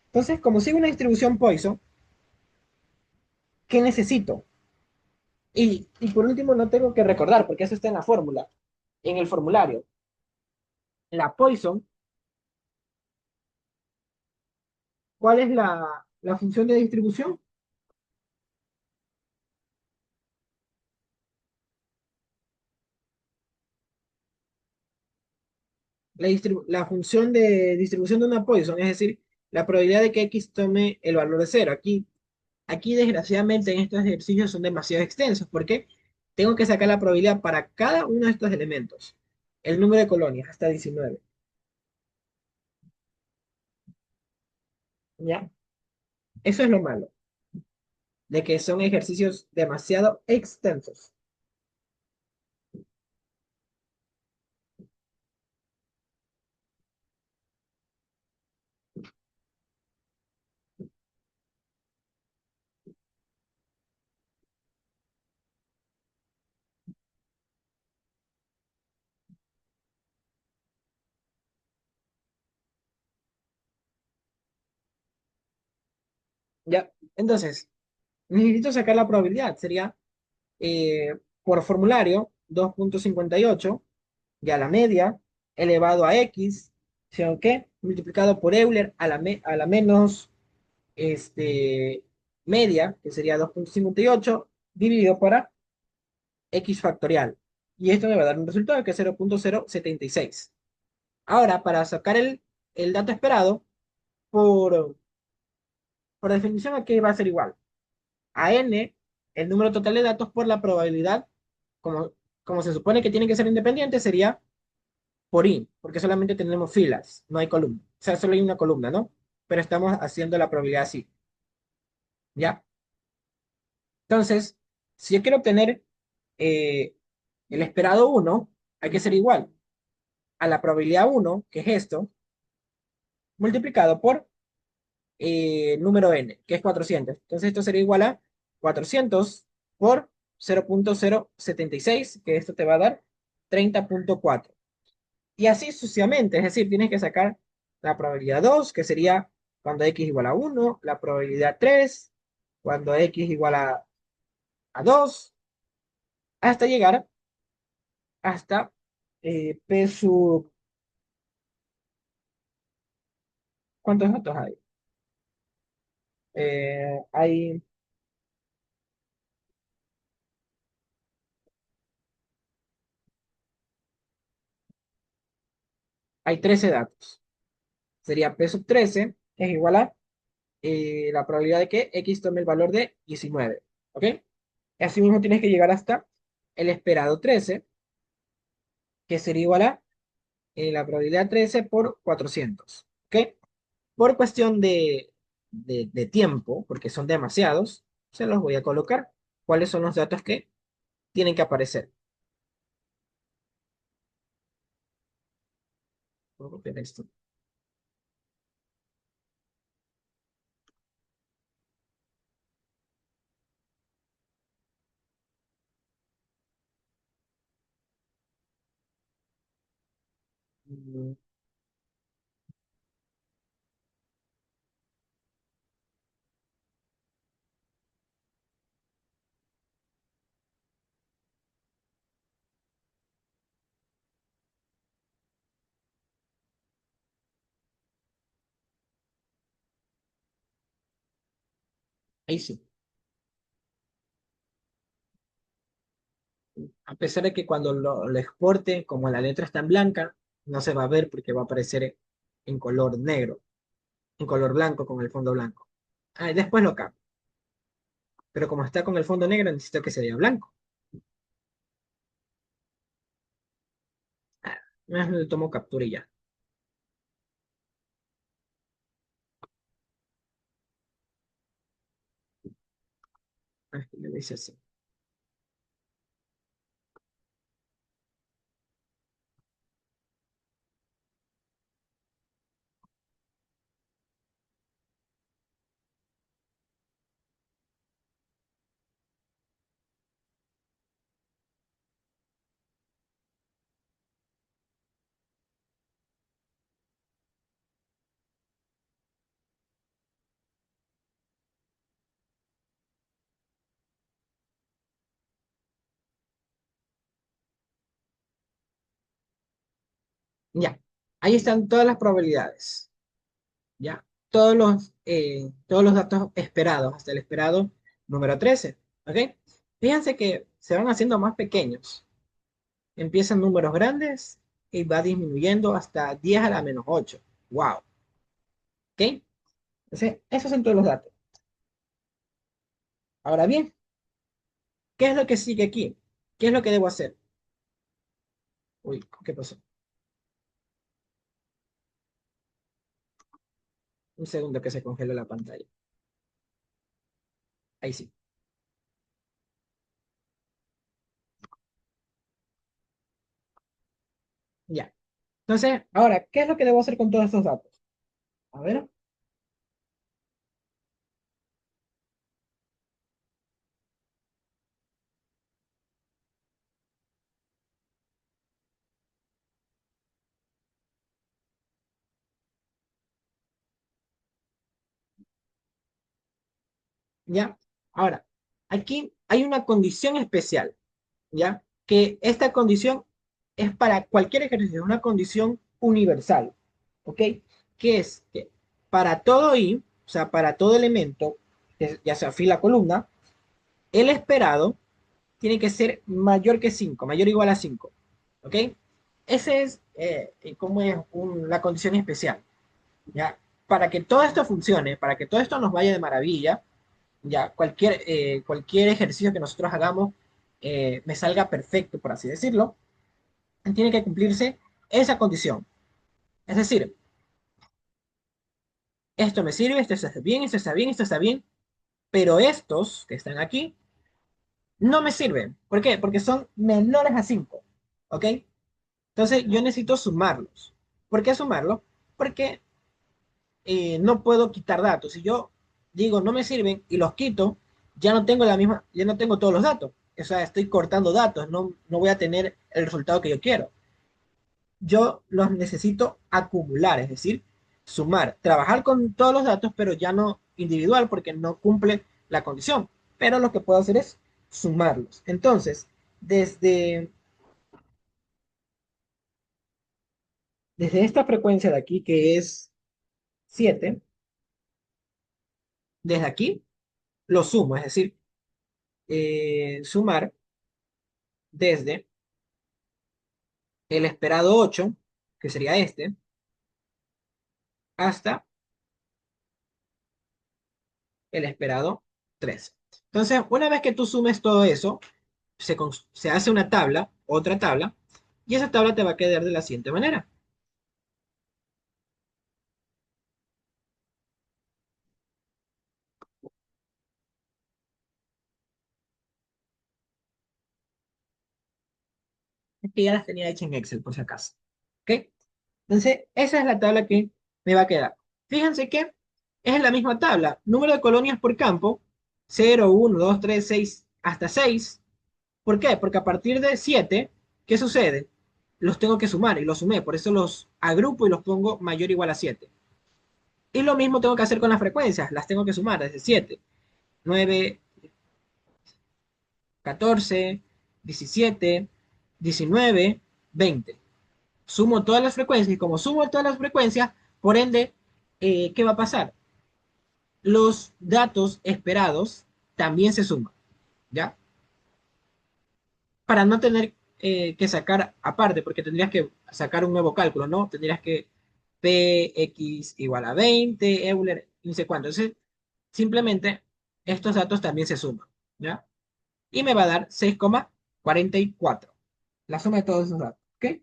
Entonces, como sigue una distribución Poisson, ¿qué necesito? Y por último, no tengo que recordar, porque eso está en la fórmula, en el formulario. La Poisson, ¿cuál es la función de distribución? La función de distribución de una Poisson, es decir, la probabilidad de que X tome el valor de cero. Aquí desgraciadamente, en estos ejercicios son demasiado extensos, porque tengo que sacar la probabilidad para cada uno de estos elementos. El número de colonias, hasta 19. ¿Ya? Eso es lo malo, de que son ejercicios demasiado extensos. ¿Ya? Entonces, necesito sacar la probabilidad. Sería por formulario 2,58, ya la media, elevado a X, ¿sí o qué? Multiplicado por Euler a la menos media, que sería 2,58, dividido para X factorial. Y esto me va a dar un resultado que es 0,076. Ahora, para sacar el dato esperado, por, por definición aquí va a ser igual a n, el número total de datos por la probabilidad, como, como se supone que tienen que ser independientes, sería por i, porque solamente tenemos filas, no hay columna. O sea, solo hay una columna, ¿no? Pero estamos haciendo la probabilidad así, ¿ya? Entonces, si yo quiero obtener eh, el esperado uno, hay que ser igual a la probabilidad uno, que es esto, multiplicado por número n, que es 400. Entonces esto sería igual a 400 por 0,076, que esto te va a dar 30,4. Y así sucesivamente, es decir, tienes que sacar la probabilidad 2, que sería cuando x igual a 1, la probabilidad 3, cuando x igual a 2, hasta llegar hasta p sub... ¿Cuántos datos hay? Hay, hay 13 datos. Sería p sub 13 es igual a la probabilidad de que x tome el valor de 19. ¿Ok? Así mismo tienes que llegar hasta el esperado 13, que sería igual a la probabilidad 13 por 400. ¿Ok? Por cuestión de tiempo, porque son demasiados, se los voy a colocar. ¿Cuáles son los datos que tienen que aparecer? Voy a copiar esto. Mm, Ahí sí. A pesar de que cuando lo exporte, como la letra está en blanca, no se va a ver porque va a aparecer en color negro, en color blanco con el fondo blanco. Ah, y después lo cambio. Pero como está con el fondo negro, necesito que se vea blanco. Ah, le tomo captura y ya. Ah, le dice así. Ya. Ahí están todas las probabilidades. Ya. Todos los datos esperados, hasta el esperado número 13. ¿Ok? Fíjense que se van haciendo más pequeños. Empiezan números grandes y va disminuyendo hasta 10 a la menos 8. ¡Wow! ¿Ok? Entonces, esos son todos los datos. Ahora bien, ¿qué es lo que sigue aquí? ¿Qué es lo que debo hacer? Uy, ¿qué pasó? Un segundo que se congeló la pantalla. Ahí sí. Ya. Entonces, ahora, ¿qué es lo que debo hacer con todos estos datos? A ver, ya. Ahora, aquí hay una condición especial, ¿ya? Que esta condición es para cualquier ejercicio, una condición universal, ¿ok? Que es que para todo i, o sea, para todo elemento, ya sea fila, columna, el esperado tiene que ser mayor que 5, mayor o igual a 5, ¿ok? Ese es como es la condición especial, ¿ya? Para que todo esto funcione, para que todo esto nos vaya de maravilla, ya cualquier ejercicio que nosotros hagamos me salga perfecto, por así decirlo, tiene que cumplirse esa condición. Es decir, esto me sirve, esto está bien, esto está bien, esto está bien, pero estos que están aquí no me sirven. ¿Por qué? Porque son menores a 5, ¿ok? Entonces yo necesito sumarlos. ¿Por qué sumarlos? Porque no puedo quitar datos. Si yo digo no me sirven y los quito, ya no tengo todos los datos. O sea, estoy cortando datos, no voy a tener el resultado que yo quiero. Yo los necesito acumular, es decir, sumar, trabajar con todos los datos, pero ya no individual porque no cumple la condición. Pero lo que puedo hacer es sumarlos. Entonces, desde, desde esta frecuencia de aquí, que es 7, desde aquí lo sumo, es decir, sumar desde el esperado 8, que sería este, hasta el esperado 13. Entonces, una vez que tú sumes todo eso, se hace una tabla, otra tabla, y esa tabla te va a quedar de la siguiente manera. Que ya las tenía hechas en Excel, por si acaso. ¿Ok? Entonces, esa es la tabla que me va a quedar. Fíjense que es la misma tabla. Número de colonias por campo, 0, 1, 2, 3, 6, hasta 6. ¿Por qué? Porque a partir de 7, ¿qué sucede? Los tengo que sumar y los sumé, por eso los agrupo y los pongo mayor o igual a 7. Y lo mismo tengo que hacer con las frecuencias, las tengo que sumar desde 7, 9, 14, 17, 19, 20. Sumo todas las frecuencias y como sumo todas las frecuencias, por ende, ¿qué va a pasar? Los datos esperados también se suman, ¿ya? Para no tener que sacar aparte, porque tendrías que sacar un nuevo cálculo, ¿no? Tendrías que px igual a 20, Euler, no sé cuánto. Entonces, simplemente estos datos también se suman, ¿ya? Y me va a dar 6,44. La suma de todos esos datos, ¿ok?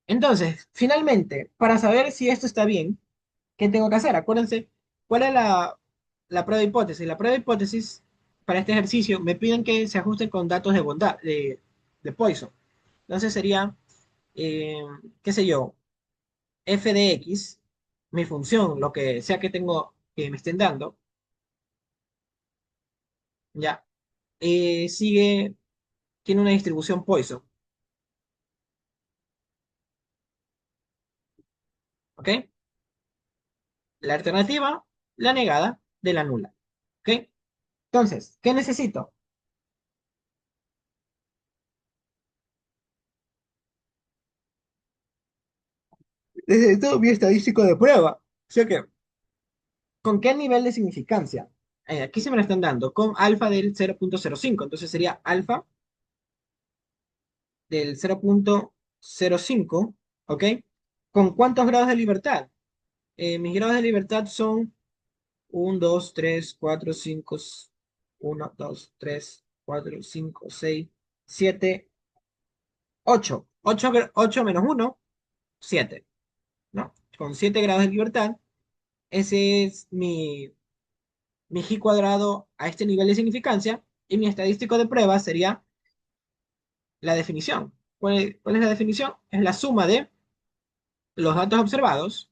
Entonces, finalmente, para saber si esto está bien, ¿qué tengo que hacer? Acuérdense, ¿cuál es la prueba de hipótesis? La prueba de hipótesis para este ejercicio me piden que se ajusten con datos de bondad, de Poisson. Entonces sería, eh, qué sé yo, f de x, mi función, lo que sea que tengo que me estén dando, ya, sigue, tiene una distribución Poisson, ¿ok? La alternativa, la negada de la nula, ¿ok? Entonces, ¿qué necesito? Necesito mi estadístico de prueba. O sea que, ¿con qué nivel de significancia? Aquí se me lo están dando con alfa del 0,05. Entonces sería alfa del 0,05, ¿ok? ¿Con cuántos grados de libertad? Mis grados de libertad son 1, 2, 3, 4, 5, 1, 2, 3, 4, 5, 6, 7, 8. 8 menos 1, 7, ¿no? Con 7 grados de libertad, ese es mi G cuadrado a este nivel de significancia y mi estadístico de prueba sería la definición. ¿Cuál es la definición? Es la suma de los datos observados,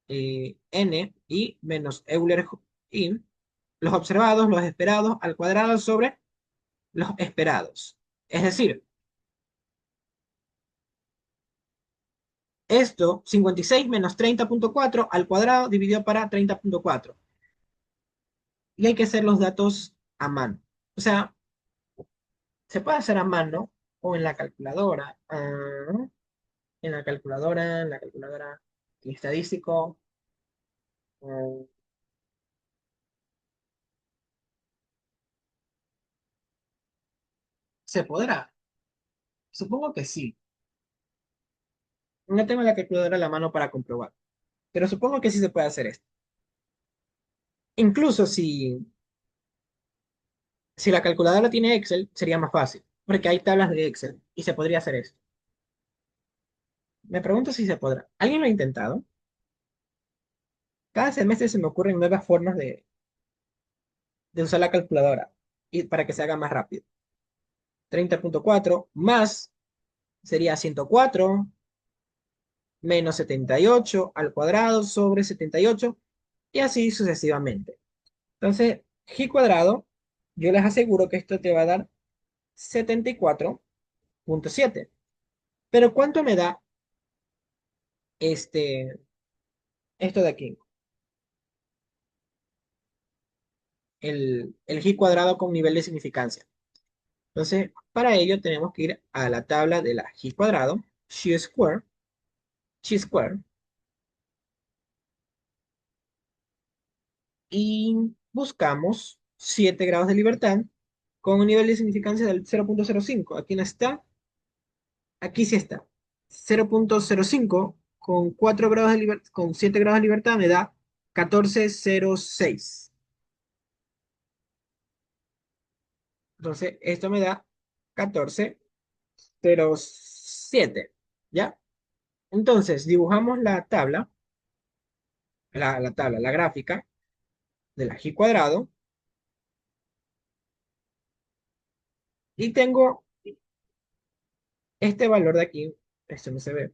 n y menos Euler y los observados, los esperados al cuadrado sobre los esperados. Es decir, esto 56 menos 30,4 al cuadrado dividido para 30,4. Y hay que hacer los datos a mano. O sea, se puede hacer a mano o en la calculadora. En la calculadora estadístico. ah, ¿Se podrá? Supongo que sí. No tengo la calculadora a la mano para comprobar, pero supongo que sí se puede hacer esto. Incluso si la calculadora tiene Excel, sería más fácil, porque hay tablas de Excel y se podría hacer esto. Me pregunto si se podrá. ¿Alguien lo ha intentado? Cada semestre se me ocurren nuevas formas de usar la calculadora y para que se haga más rápido. 30,4 más sería 104 menos 78 al cuadrado sobre 78 y así sucesivamente. Entonces, g cuadrado, yo les aseguro que esto te va a dar 74,7. Pero ¿cuánto me da este, esto de aquí? El g cuadrado con nivel de significancia. Entonces, para ello tenemos que ir a la tabla de la g cuadrado, chi square, y buscamos 7 grados de libertad con un nivel de significancia del 0,05. Aquí no está, aquí sí está. 0,05 con 4 grados de con 7 grados de libertad me da 14,06. Entonces, esto me da 14,07. ¿Ya? Entonces, dibujamos la tabla, la gráfica de la g cuadrado y tengo este valor de aquí, esto no se ve,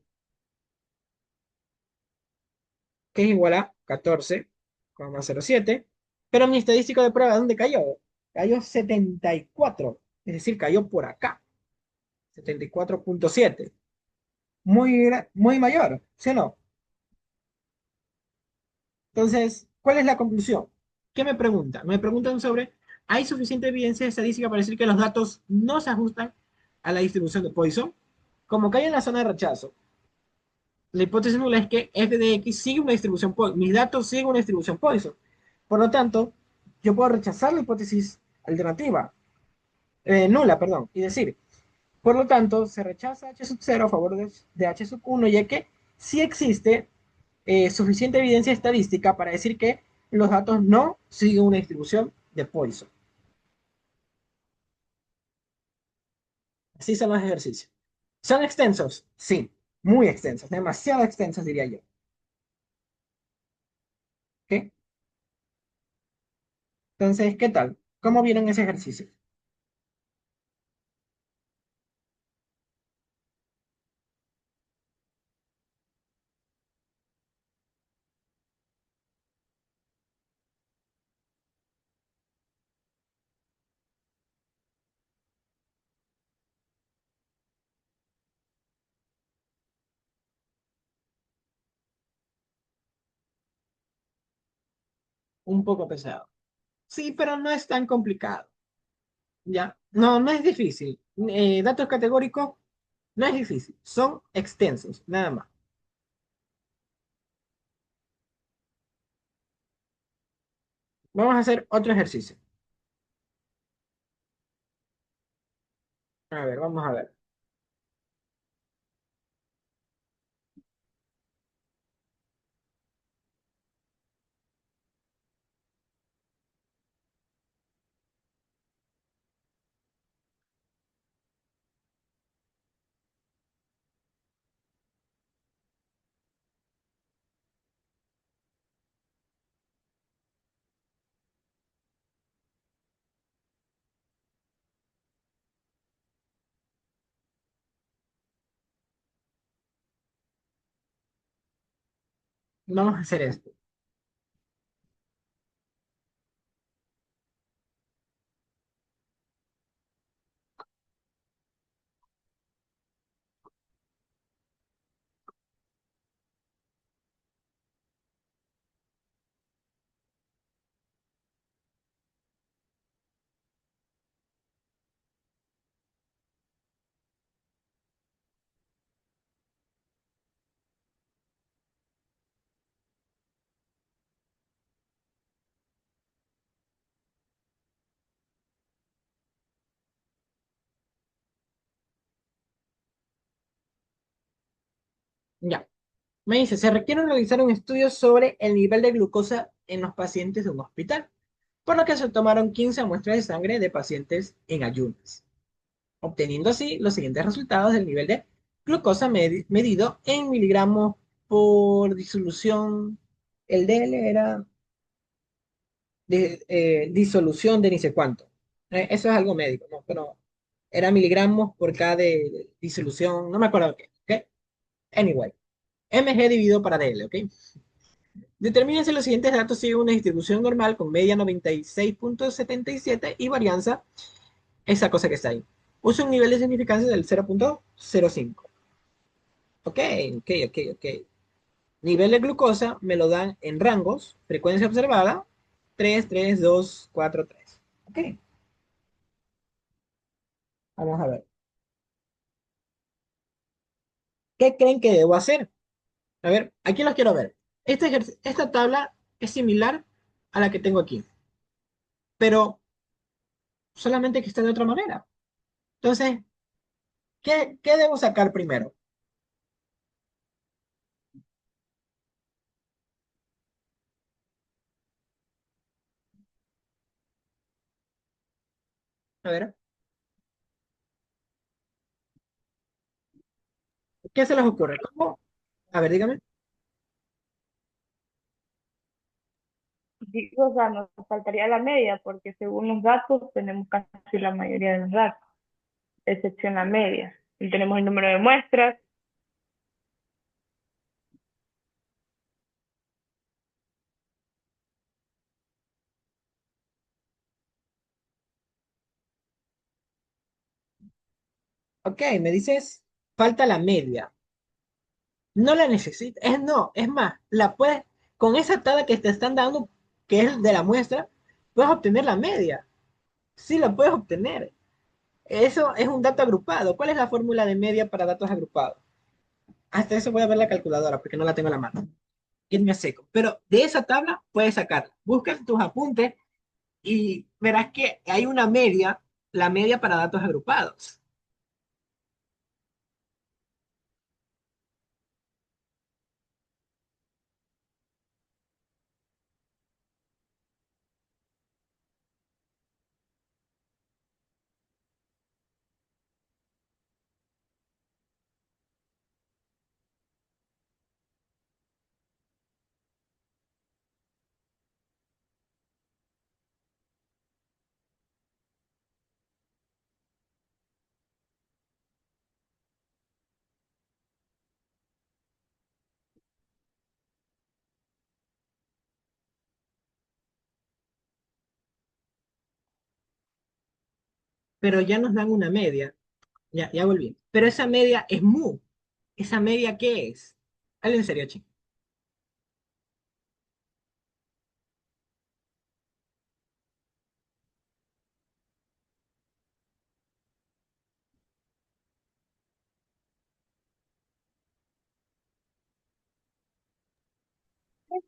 que es igual a 14,07, pero mi estadístico de prueba, ¿dónde cayó? Cayó 74, es decir, cayó por acá, 74,7. Muy mayor, ¿sí o no? Entonces, ¿cuál es la conclusión? ¿Qué me preguntan? Me preguntan sobre, ¿hay suficiente evidencia estadística para decir que los datos no se ajustan a la distribución de Poisson? Como cae en la zona de rechazo, la hipótesis nula es que f de x sigue una distribución Poisson. Mis datos siguen una distribución Poisson. Por lo tanto, yo puedo rechazar la hipótesis alternativa, nula, perdón, y decir, por lo tanto, se rechaza h sub 0 a favor de h sub 1, ya que sí existe suficiente evidencia estadística para decir que los datos no siguen una distribución de Poisson. Así son los ejercicios. ¿Son extensos? Sí, muy extensos, demasiado extensos diría yo. ¿Ok? Entonces, ¿qué tal? ¿Cómo vieron ese ejercicio? Un poco pesado. Sí, pero no es tan complicado. ¿Ya? No, no es difícil. Datos categóricos no es difícil. Son extensos, nada más. Vamos a hacer otro ejercicio. A ver, vamos a ver. Vamos a hacer esto. Ya. Me dice, se requiere realizar un estudio sobre el nivel de glucosa en los pacientes de un hospital, por lo que se tomaron 15 muestras de sangre de pacientes en ayunas, obteniendo así los siguientes resultados del nivel de glucosa medido en miligramos por disolución. El DL era disolución de ni sé cuánto. Eso es algo médico, ¿no? Pero Era miligramos por cada disolución, no me acuerdo qué, ¿ok? Anyway, mg dividido para dl, ¿ok? Determina si los siguientes datos siguen una distribución normal con media 96,77 y varianza, esa cosa que está ahí. Usa un nivel de significancia del 0,05. Ok, ok, ok, ok. Nivel de glucosa me lo dan en rangos, frecuencia observada, 3, 3, 2, 4, 3. Ok, vamos a ver. ¿Qué creen que debo hacer? A ver, aquí los quiero ver. Esta tabla es similar a la que tengo aquí, pero solamente que está de otra manera. Entonces, ¿qué debo sacar primero? A ver, ¿qué se les ocurre? ¿Cómo? A ver, dígame. Digo, o sea, nos faltaría la media, porque según los datos tenemos casi la mayoría de los datos, excepción la media. Y tenemos el número de muestras. Ok, me dices, falta la media. No la necesitas. No, es más, la puedes, con esa tabla que te están dando, que es de la muestra, puedes obtener la media. Sí, la puedes obtener. Eso es un dato agrupado. ¿Cuál es la fórmula de media para datos agrupados? Hasta eso voy a ver la calculadora porque no la tengo en la mano. Irme a seco. Pero de esa tabla puedes sacarla. Busca en tus apuntes y verás que hay una media, la media para datos agrupados. Pero ya nos dan una media. Ya volví. Pero esa media es mu. ¿Esa media qué es? Hazlo en serio, chicos.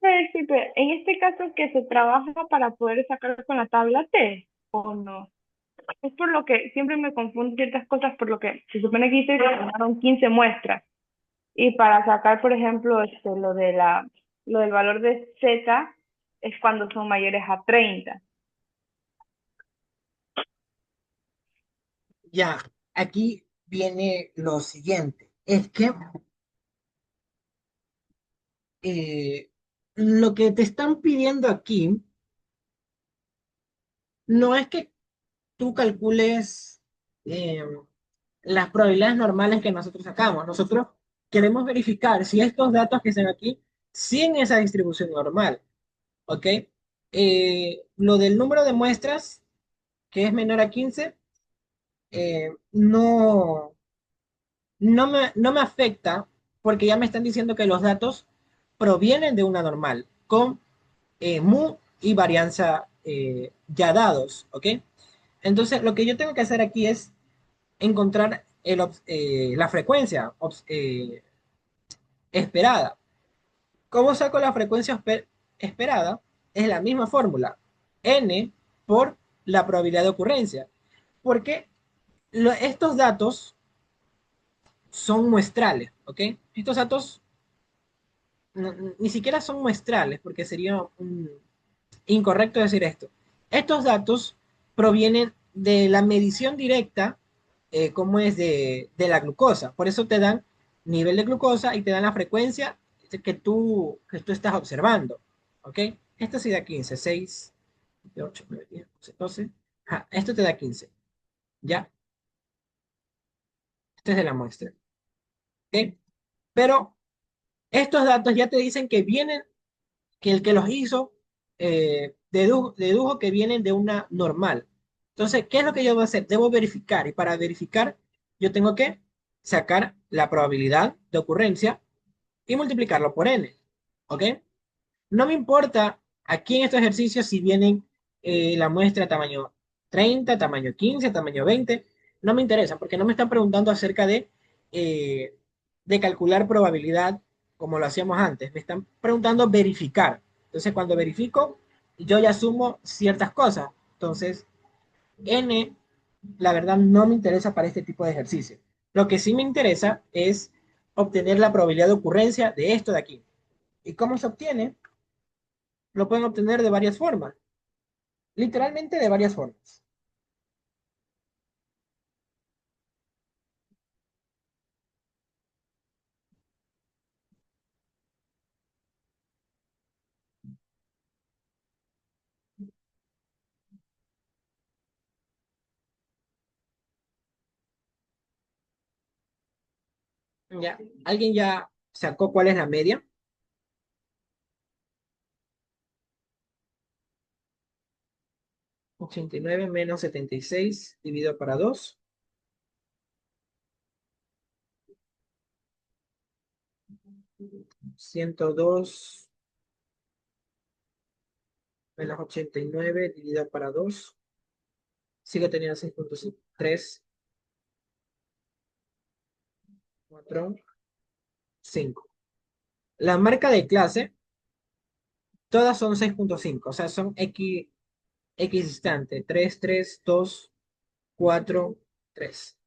Disculpe, en este caso que se trabaja para poder sacar con la tabla T, ¿o no? Es por lo que siempre me confundo ciertas cosas, por lo que se supone que dice que tomaron 15 muestras. Y para sacar, por ejemplo, lo del valor de Z es cuando son mayores a 30. Ya, aquí viene lo siguiente. Es que eh, lo que te están pidiendo aquí no es que tú calcules las probabilidades normales que nosotros sacamos. Nosotros queremos verificar si estos datos que están aquí siguen esa distribución normal, ¿ok? Lo del número de muestras, que es menor a 15, no me afecta porque ya me están diciendo que los datos provienen de una normal con mu y varianza ya dados, ¿ok? Entonces, lo que yo tengo que hacer aquí es encontrar la frecuencia esperada. ¿Cómo saco la frecuencia esperada? Es la misma fórmula, n por la probabilidad de ocurrencia. Porque estos datos son muestrales, ¿ok? Estos datos ni siquiera son muestrales, porque sería incorrecto decir esto. Estos datos provienen de la medición directa, como es de la glucosa. Por eso te dan nivel de glucosa y te dan la frecuencia que tú estás observando. ¿Ok? Esto sí da 15, 6, 7, 8, 9, 10, 11, 12. Ajá, esto te da 15. ¿Ya? Este es de la muestra. ¿Ok? Pero estos datos ya te dicen que vienen, que el que los hizo dedujo que vienen de una normal. Entonces, ¿qué es lo que yo voy a hacer? Debo verificar y para verificar yo tengo que sacar la probabilidad de ocurrencia y multiplicarlo por n. ¿Ok? No me importa aquí en estos ejercicios si vienen la muestra tamaño 30, tamaño 15, tamaño 20. No me interesa porque no me están preguntando acerca eh, de calcular probabilidad como lo hacíamos antes. Me están preguntando verificar. Entonces, cuando verifico, yo ya sumo ciertas cosas. Entonces, n, la verdad, no me interesa para este tipo de ejercicio. Lo que sí me interesa es obtener la probabilidad de ocurrencia de esto de aquí. ¿Y cómo se obtiene? Lo pueden obtener de varias formas, literalmente de varias formas. ¿Ya? ¿Alguien ya sacó cuál es la media? 89 menos 76 dividido para 2. 102 menos 89 dividido para 2. Sigue teniendo 6.5. 3, 4, 5. La marca de clase, todas son 6.5. O sea, son equidistantes. 3, 3, 2, 4, 3.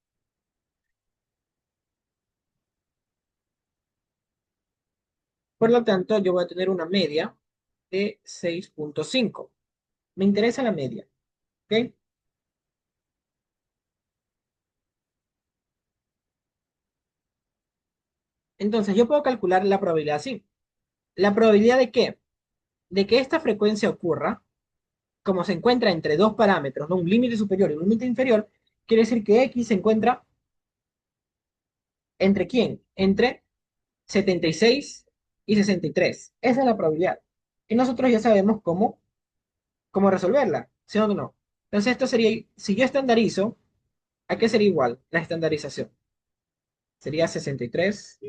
Por lo tanto, yo voy a tener una media de 6.5. Me interesa la media. ¿Ok? Entonces, yo puedo calcular la probabilidad así. ¿La probabilidad de qué? De que esta frecuencia ocurra, como se encuentra entre dos parámetros, ¿no? Un límite superior y un límite inferior, quiere decir que X se encuentra entre quién? Entre 76 y 63. Esa es la probabilidad. Y nosotros ya sabemos cómo resolverla, ¿sí o no? Entonces, esto sería, si yo estandarizo, ¿a qué sería igual la estandarización? Sería 63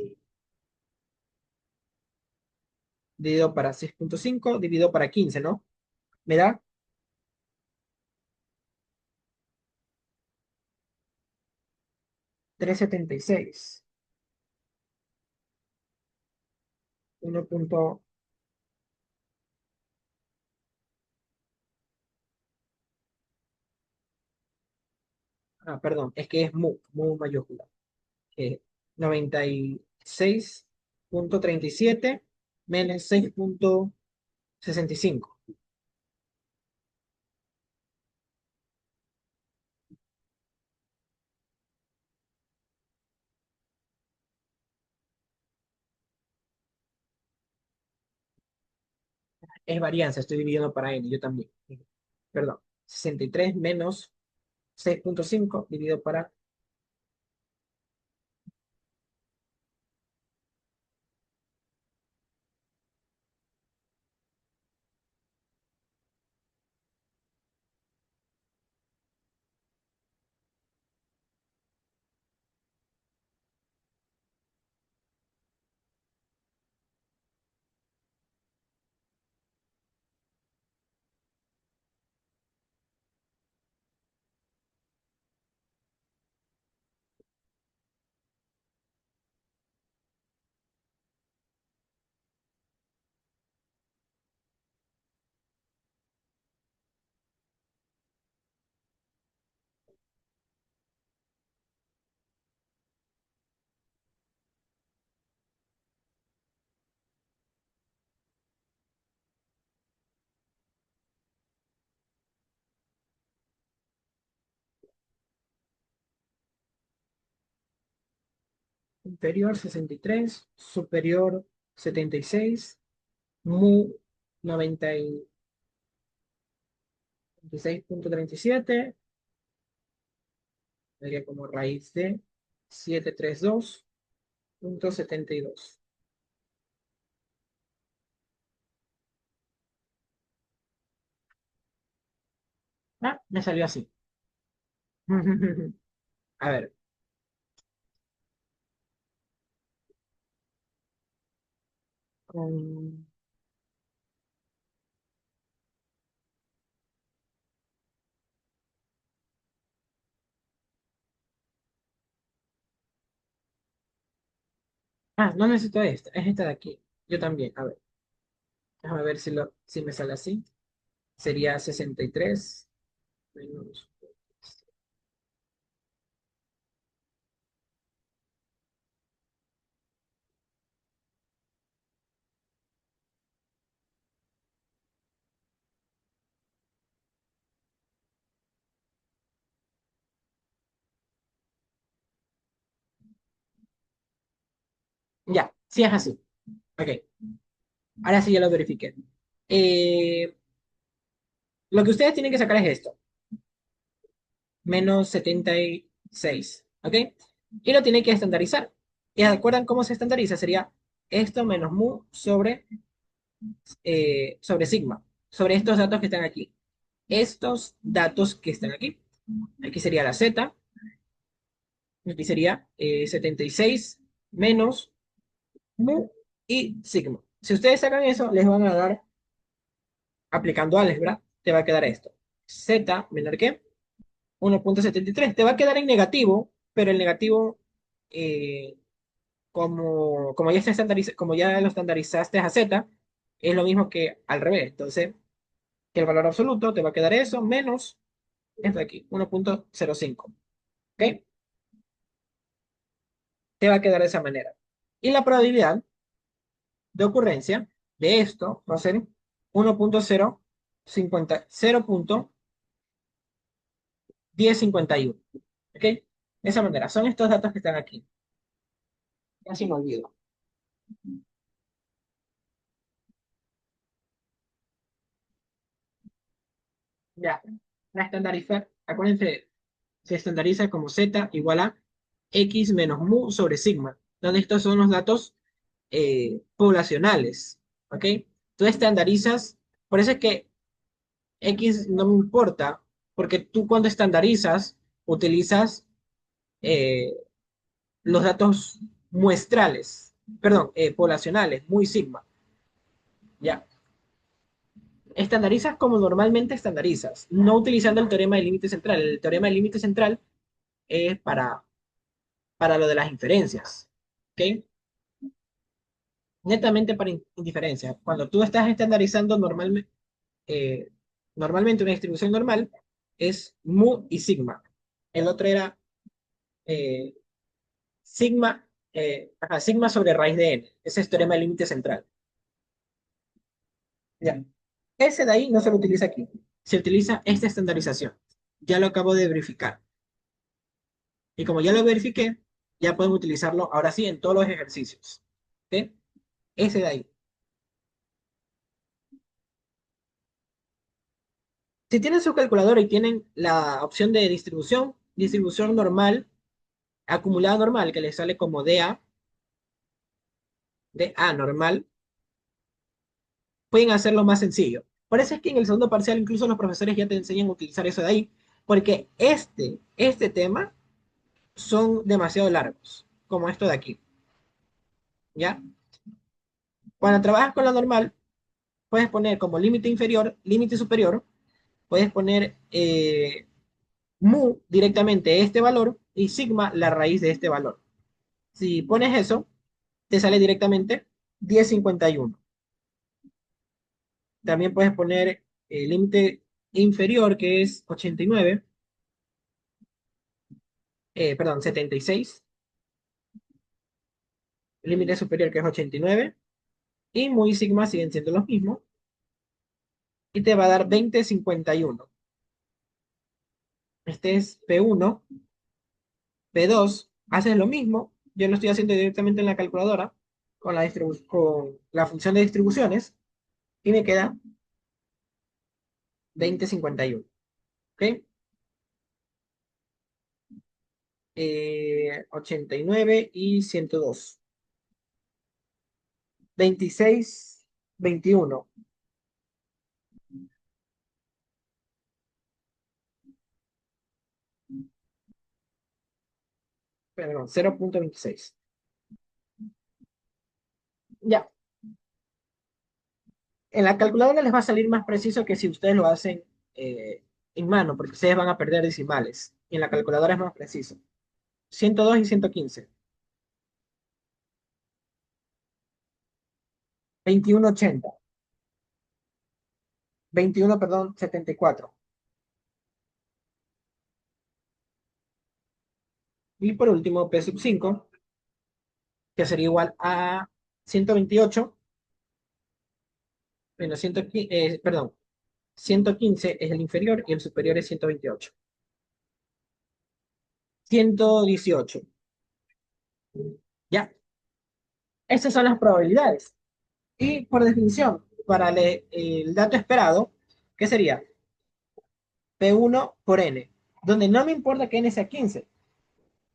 dividido para 6.5 dividido para 15, ¿no? Me da 376. 1 punto, perdón, es que es mu mayúscula. Eh, 96.37 menos 6.65. Es varianza, estoy dividiendo para n, yo también. Perdón, 63 menos 6.5 dividido para inferior 63, superior 76, mu 96.37, sería como raíz de 732.72. Ah, me salió así. A ver. mm, no necesito esta. Es esta de aquí. Yo también. A ver. Déjame ver si me sale así. Sería 63 menos. Ya, sí es así. Ok. Ahora sí ya lo verifiqué. Eh, lo que ustedes tienen que sacar es esto. Menos 76. ¿Ok? Y lo tienen que estandarizar. ¿Y recuerdan cómo se estandariza? Sería esto menos mu sobre sigma. Sobre estos datos que están aquí. Estos datos que están aquí. Aquí sería la z. Aquí sería 76 menos mu y sigma. Si ustedes sacan eso, les van a dar, aplicando álgebra, te va a quedar esto. Z menor que 1,73. Te va a quedar en negativo, pero el negativo, eh, como ya como ya lo estandarizaste a Z, es lo mismo que al revés. Entonces, que el valor absoluto te va a quedar eso menos esto de aquí, 1,05. ¿Ok? Te va a quedar de esa manera. Y la probabilidad de ocurrencia de esto va a ser 0.1051. ¿Ok? De esa manera, son estos datos que están aquí. Casi me olvido. Ya, la estandarizar, acuérdense, se estandariza como z igual a x menos mu sobre sigma, donde estos son los datos poblacionales. ¿Ok? Tú estandarizas, por eso es que x no me importa, porque tú cuando estandarizas utilizas eh, los datos muestrales, perdón, poblacionales, muy sigma. Ya. Estandarizas como normalmente estandarizas, no utilizando el teorema del límite central. El teorema del límite central es para lo de las inferencias. ¿Ok? Netamente para indiferencias. Cuando tú estás estandarizando eh, normalmente una distribución normal, es mu y sigma. El otro era eh, sigma sobre raíz de n. Ese es teorema del límite central. Ya. Ese de ahí no se lo utiliza aquí. Se utiliza esta estandarización. Ya lo acabo de verificar. Y como ya lo verifiqué, ya podemos utilizarlo ahora sí en todos los ejercicios. ¿Ok? Ese de ahí. Si tienen su calculadora y tienen la opción de distribución normal, acumulada normal, que les sale como DA normal, pueden hacerlo más sencillo. Por eso es que en el segundo parcial incluso los profesores ya te enseñan a utilizar eso de ahí, porque este tema son demasiado largos, como esto de aquí. ¿Ya? Cuando trabajas con la normal, puedes poner como límite inferior, límite superior, puedes poner mu directamente este valor y sigma la raíz de este valor. Si pones eso, te sale directamente 10,51. También puedes poner el límite inferior que es 89, perdón, 76, límite superior que es 89 y mu y sigma siguen siendo los mismos y te va a dar 20,51. Este es P1, P2, haces lo mismo, yo lo estoy haciendo directamente en la calculadora con la función de distribuciones y me queda 20,51. ¿Ok? 89 y 102. 26, 21. Perdón, 0.26. Ya, en la calculadora les va a salir más preciso que si ustedes lo hacen eh, en mano, porque ustedes van a perder decimales. Y en la calculadora es más preciso. 102 y 115. 21,80. 21, perdón, 74. Y por último, P sub 5, que sería igual a 128 menos 115, perdón, 115 es el inferior y el superior es 128. 118. Ya, esas son las probabilidades. Y por definición, para el dato esperado, ¿qué sería? P1 por N, donde no me importa que N sea 15,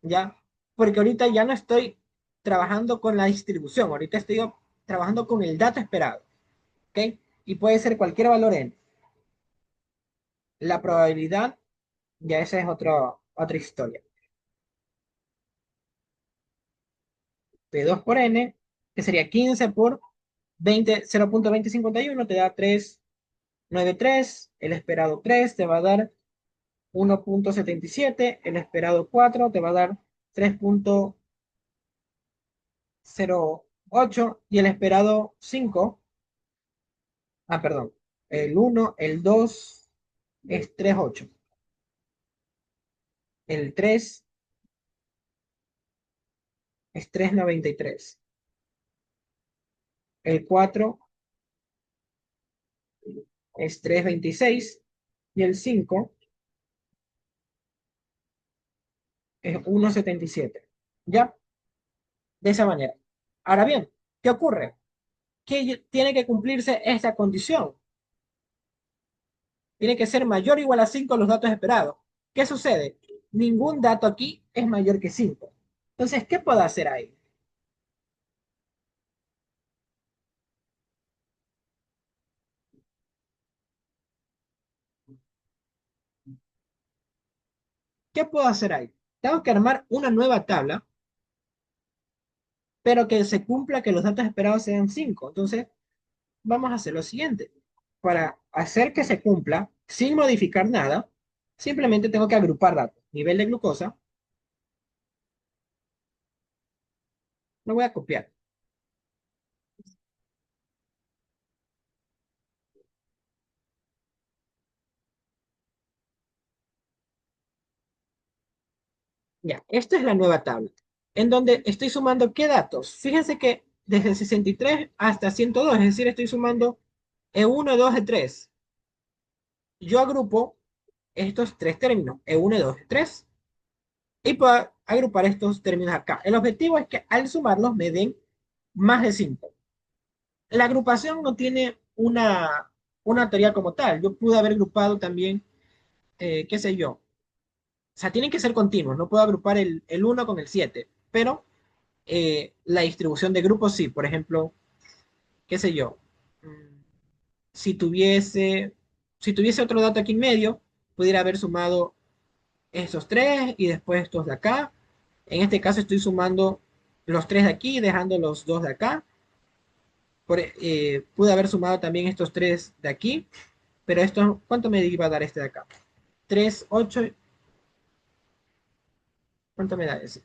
¿ya? Porque ahorita ya no estoy trabajando con la distribución, ahorita estoy trabajando con el dato esperado, ¿ok? Y puede ser cualquier valor N. La probabilidad, ya esa es otra historia. P2 por N, que sería 15 por 20, 0.2051, te da 393, el esperado 3 te va a dar 1.77, el esperado 4 te va a dar 3.08 y el esperado 5, perdón, el 1, el 2 es 3.8, el 3 es 3.93, el 4 es 3.26 y el 5 es 1.77. ¿Ya? De esa manera. Ahora bien, ¿qué ocurre? Que tiene que cumplirse esta condición. Tiene que ser mayor o igual a 5 los datos esperados. ¿Qué sucede? Ningún dato aquí es mayor que 5. Entonces, ¿qué puedo hacer ahí? ¿Qué puedo hacer ahí? Tengo que armar una nueva tabla, pero que se cumpla que los datos esperados sean 5. Entonces, vamos a hacer lo siguiente. Para hacer que se cumpla sin modificar nada, simplemente tengo que agrupar datos. Nivel de glucosa, lo voy a copiar. Ya, esta es la nueva tabla, en donde estoy sumando qué datos. Fíjense que desde 63 hasta 102, es decir, estoy sumando E1, E2, E3. Yo agrupo estos tres términos, E1, E2, E3, y puedo agrupar estos términos acá. El objetivo es que al sumarlos me den más de 5. La agrupación no tiene una teoría como tal. Yo pude haber agrupado también, qué sé yo. O sea, tienen que ser continuos. No puedo agrupar el 1 con el 7, pero la distribución de grupos sí. Por ejemplo, qué sé yo. mm, Si tuviese, si tuviese otro dato aquí en medio, pudiera haber sumado estos tres y después estos de acá. En este caso estoy sumando los tres de aquí, dejando los dos de acá. Pude haber sumado también estos tres de aquí, pero esto, ¿cuánto me iba a dar este de acá? 3 8, ¿cuánto me da ese?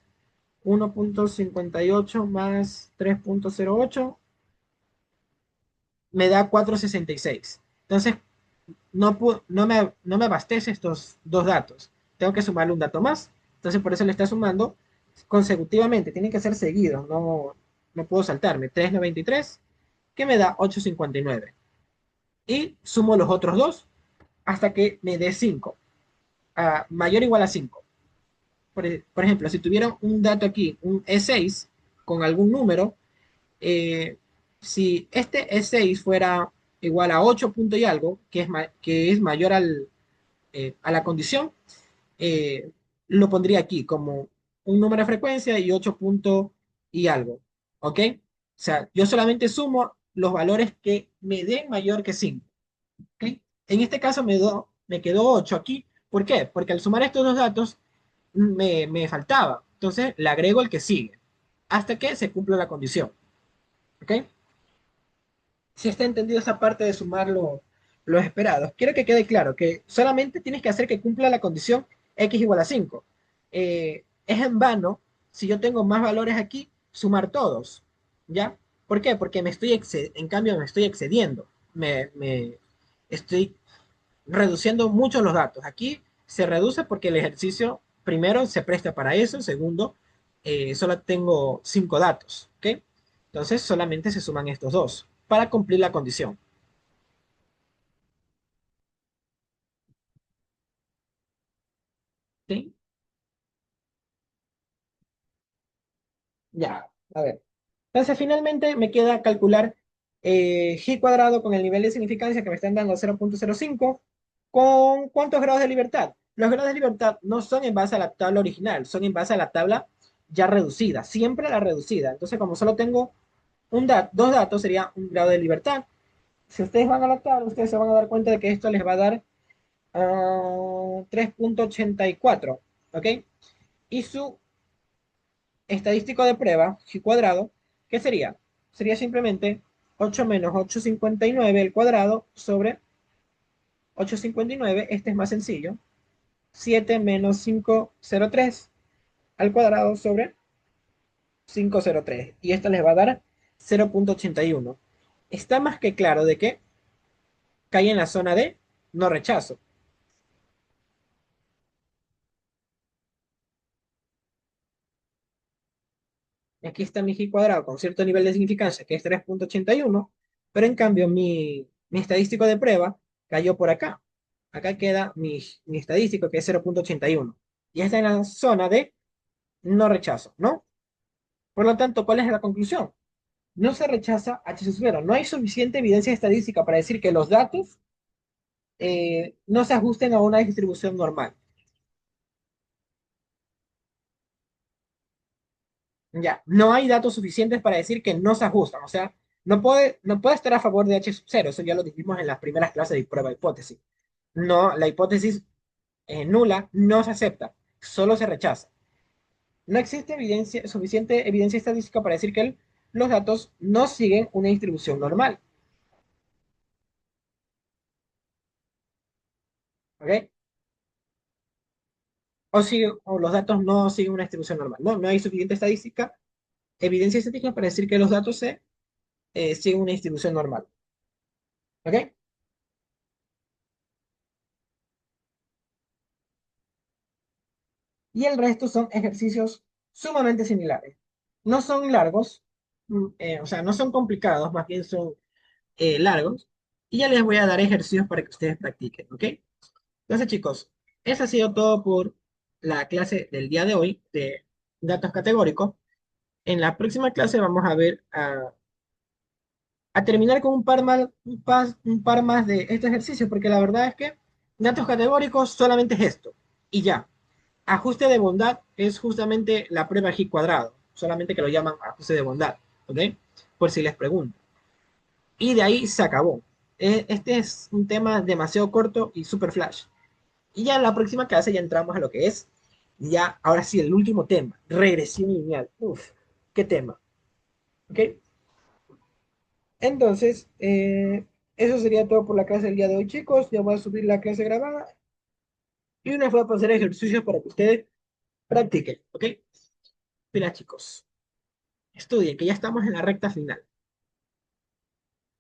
1.58 más 3.08 me da 4.66. Entonces, no me abastece estos dos datos. Tengo que sumarle un dato más. Entonces, por eso le está sumando consecutivamente. Tienen que ser seguidos. No puedo saltarme. 3.93, que me da 8.59. Y sumo los otros dos hasta que me dé 5. Mayor o igual a 5. Por ejemplo, si tuviera un dato aquí, un E6 con algún número, eh, si este E6 fuera igual a 8 punto y algo, que es mayor a la condición, eh, lo pondría aquí como un número de frecuencia y 8 puntos y algo. ¿Ok? O sea, yo solamente sumo los valores que me den mayor que 5. ¿Ok? En este caso me quedó 8 aquí. ¿Por qué? Porque al sumar estos dos datos me faltaba. Entonces le agrego el que sigue hasta que se cumpla la condición. ¿Ok? Si está entendido esa parte de sumar los esperados. Quiero que quede claro que solamente tienes que hacer que cumpla la condición x igual a 5. Es en vano, si yo tengo más valores aquí, sumar todos. ¿Ya? ¿Por qué? Porque en cambio me estoy excediendo. Me estoy reduciendo mucho los datos. Aquí se reduce porque el ejercicio, primero, se presta para eso. Segundo, solo tengo 5 datos. ¿Ok? Entonces solamente se suman estos dos para cumplir la condición. ¿Sí? Ya, a ver. Entonces finalmente me queda calcular g cuadrado con el nivel de significancia que me están dando 0.05 con ¿cuántos grados de libertad? Los grados de libertad no son en base a la tabla original, son en base a la tabla ya reducida, siempre la reducida. Entonces como solo tengo dos datos, sería un grado de libertad. Si ustedes van a la tabla, ustedes se van a dar cuenta de que esto les va a dar 3.84, ¿ok? Y su estadístico de prueba, g cuadrado, ¿qué sería? Sería simplemente 8 menos 859 al cuadrado sobre 859, este es más sencillo, 7 menos 503 al cuadrado sobre 503. Y esto les va a dar 0.81. Está más que claro de que cae en la zona de no rechazo. Aquí está mi g cuadrado con cierto nivel de significancia, que es 3.81, pero en cambio mi estadístico de prueba cayó por acá. Acá queda mi estadístico, que es 0.81. Y está en la zona de no rechazo, ¿no? Por lo tanto, ¿cuál es la conclusión? No se rechaza H sub 0. No hay suficiente evidencia estadística para decir que los datos no se ajusten a una distribución normal. Ya, no hay datos suficientes para decir que no se ajustan. O sea, no puede estar a favor de H sub 0. Eso ya lo dijimos en las primeras clases de prueba de hipótesis. No, la hipótesis nula no se acepta, solo se rechaza. No existe suficiente evidencia estadística para decir que los datos no siguen una distribución normal. ¿Ok? O los datos no siguen una distribución normal. No hay suficiente evidencia estadística para decir que los datos siguen una distribución normal. ¿Ok? Y el resto son ejercicios sumamente similares. No son largos, o sea, no son complicados, más bien son largos. Y ya les voy a dar ejercicios para que ustedes practiquen, ¿ok? Entonces, chicos, eso ha sido todo por la clase del día de hoy de datos categóricos. En la próxima clase vamos a ver a terminar con un par más de estos ejercicios, porque la verdad es que datos categóricos solamente es esto, y ya. Ajuste de bondad es justamente la prueba G cuadrado, solamente que lo llaman ajuste de bondad, ¿ok? Por si les pregunto. Y de ahí se acabó. Este es un tema demasiado corto y super flash. Y ya en la próxima clase ya entramos a lo que es, ya, ahora sí, el último tema, regresión lineal. Uf, qué tema, ¿ok? Entonces, eso sería todo por la clase del día de hoy, chicos. Ya voy a subir la clase grabada y una vez voy a pasar ejercicios para que ustedes practiquen, ¿ok? Mira, chicos, estudien, que ya estamos en la recta final.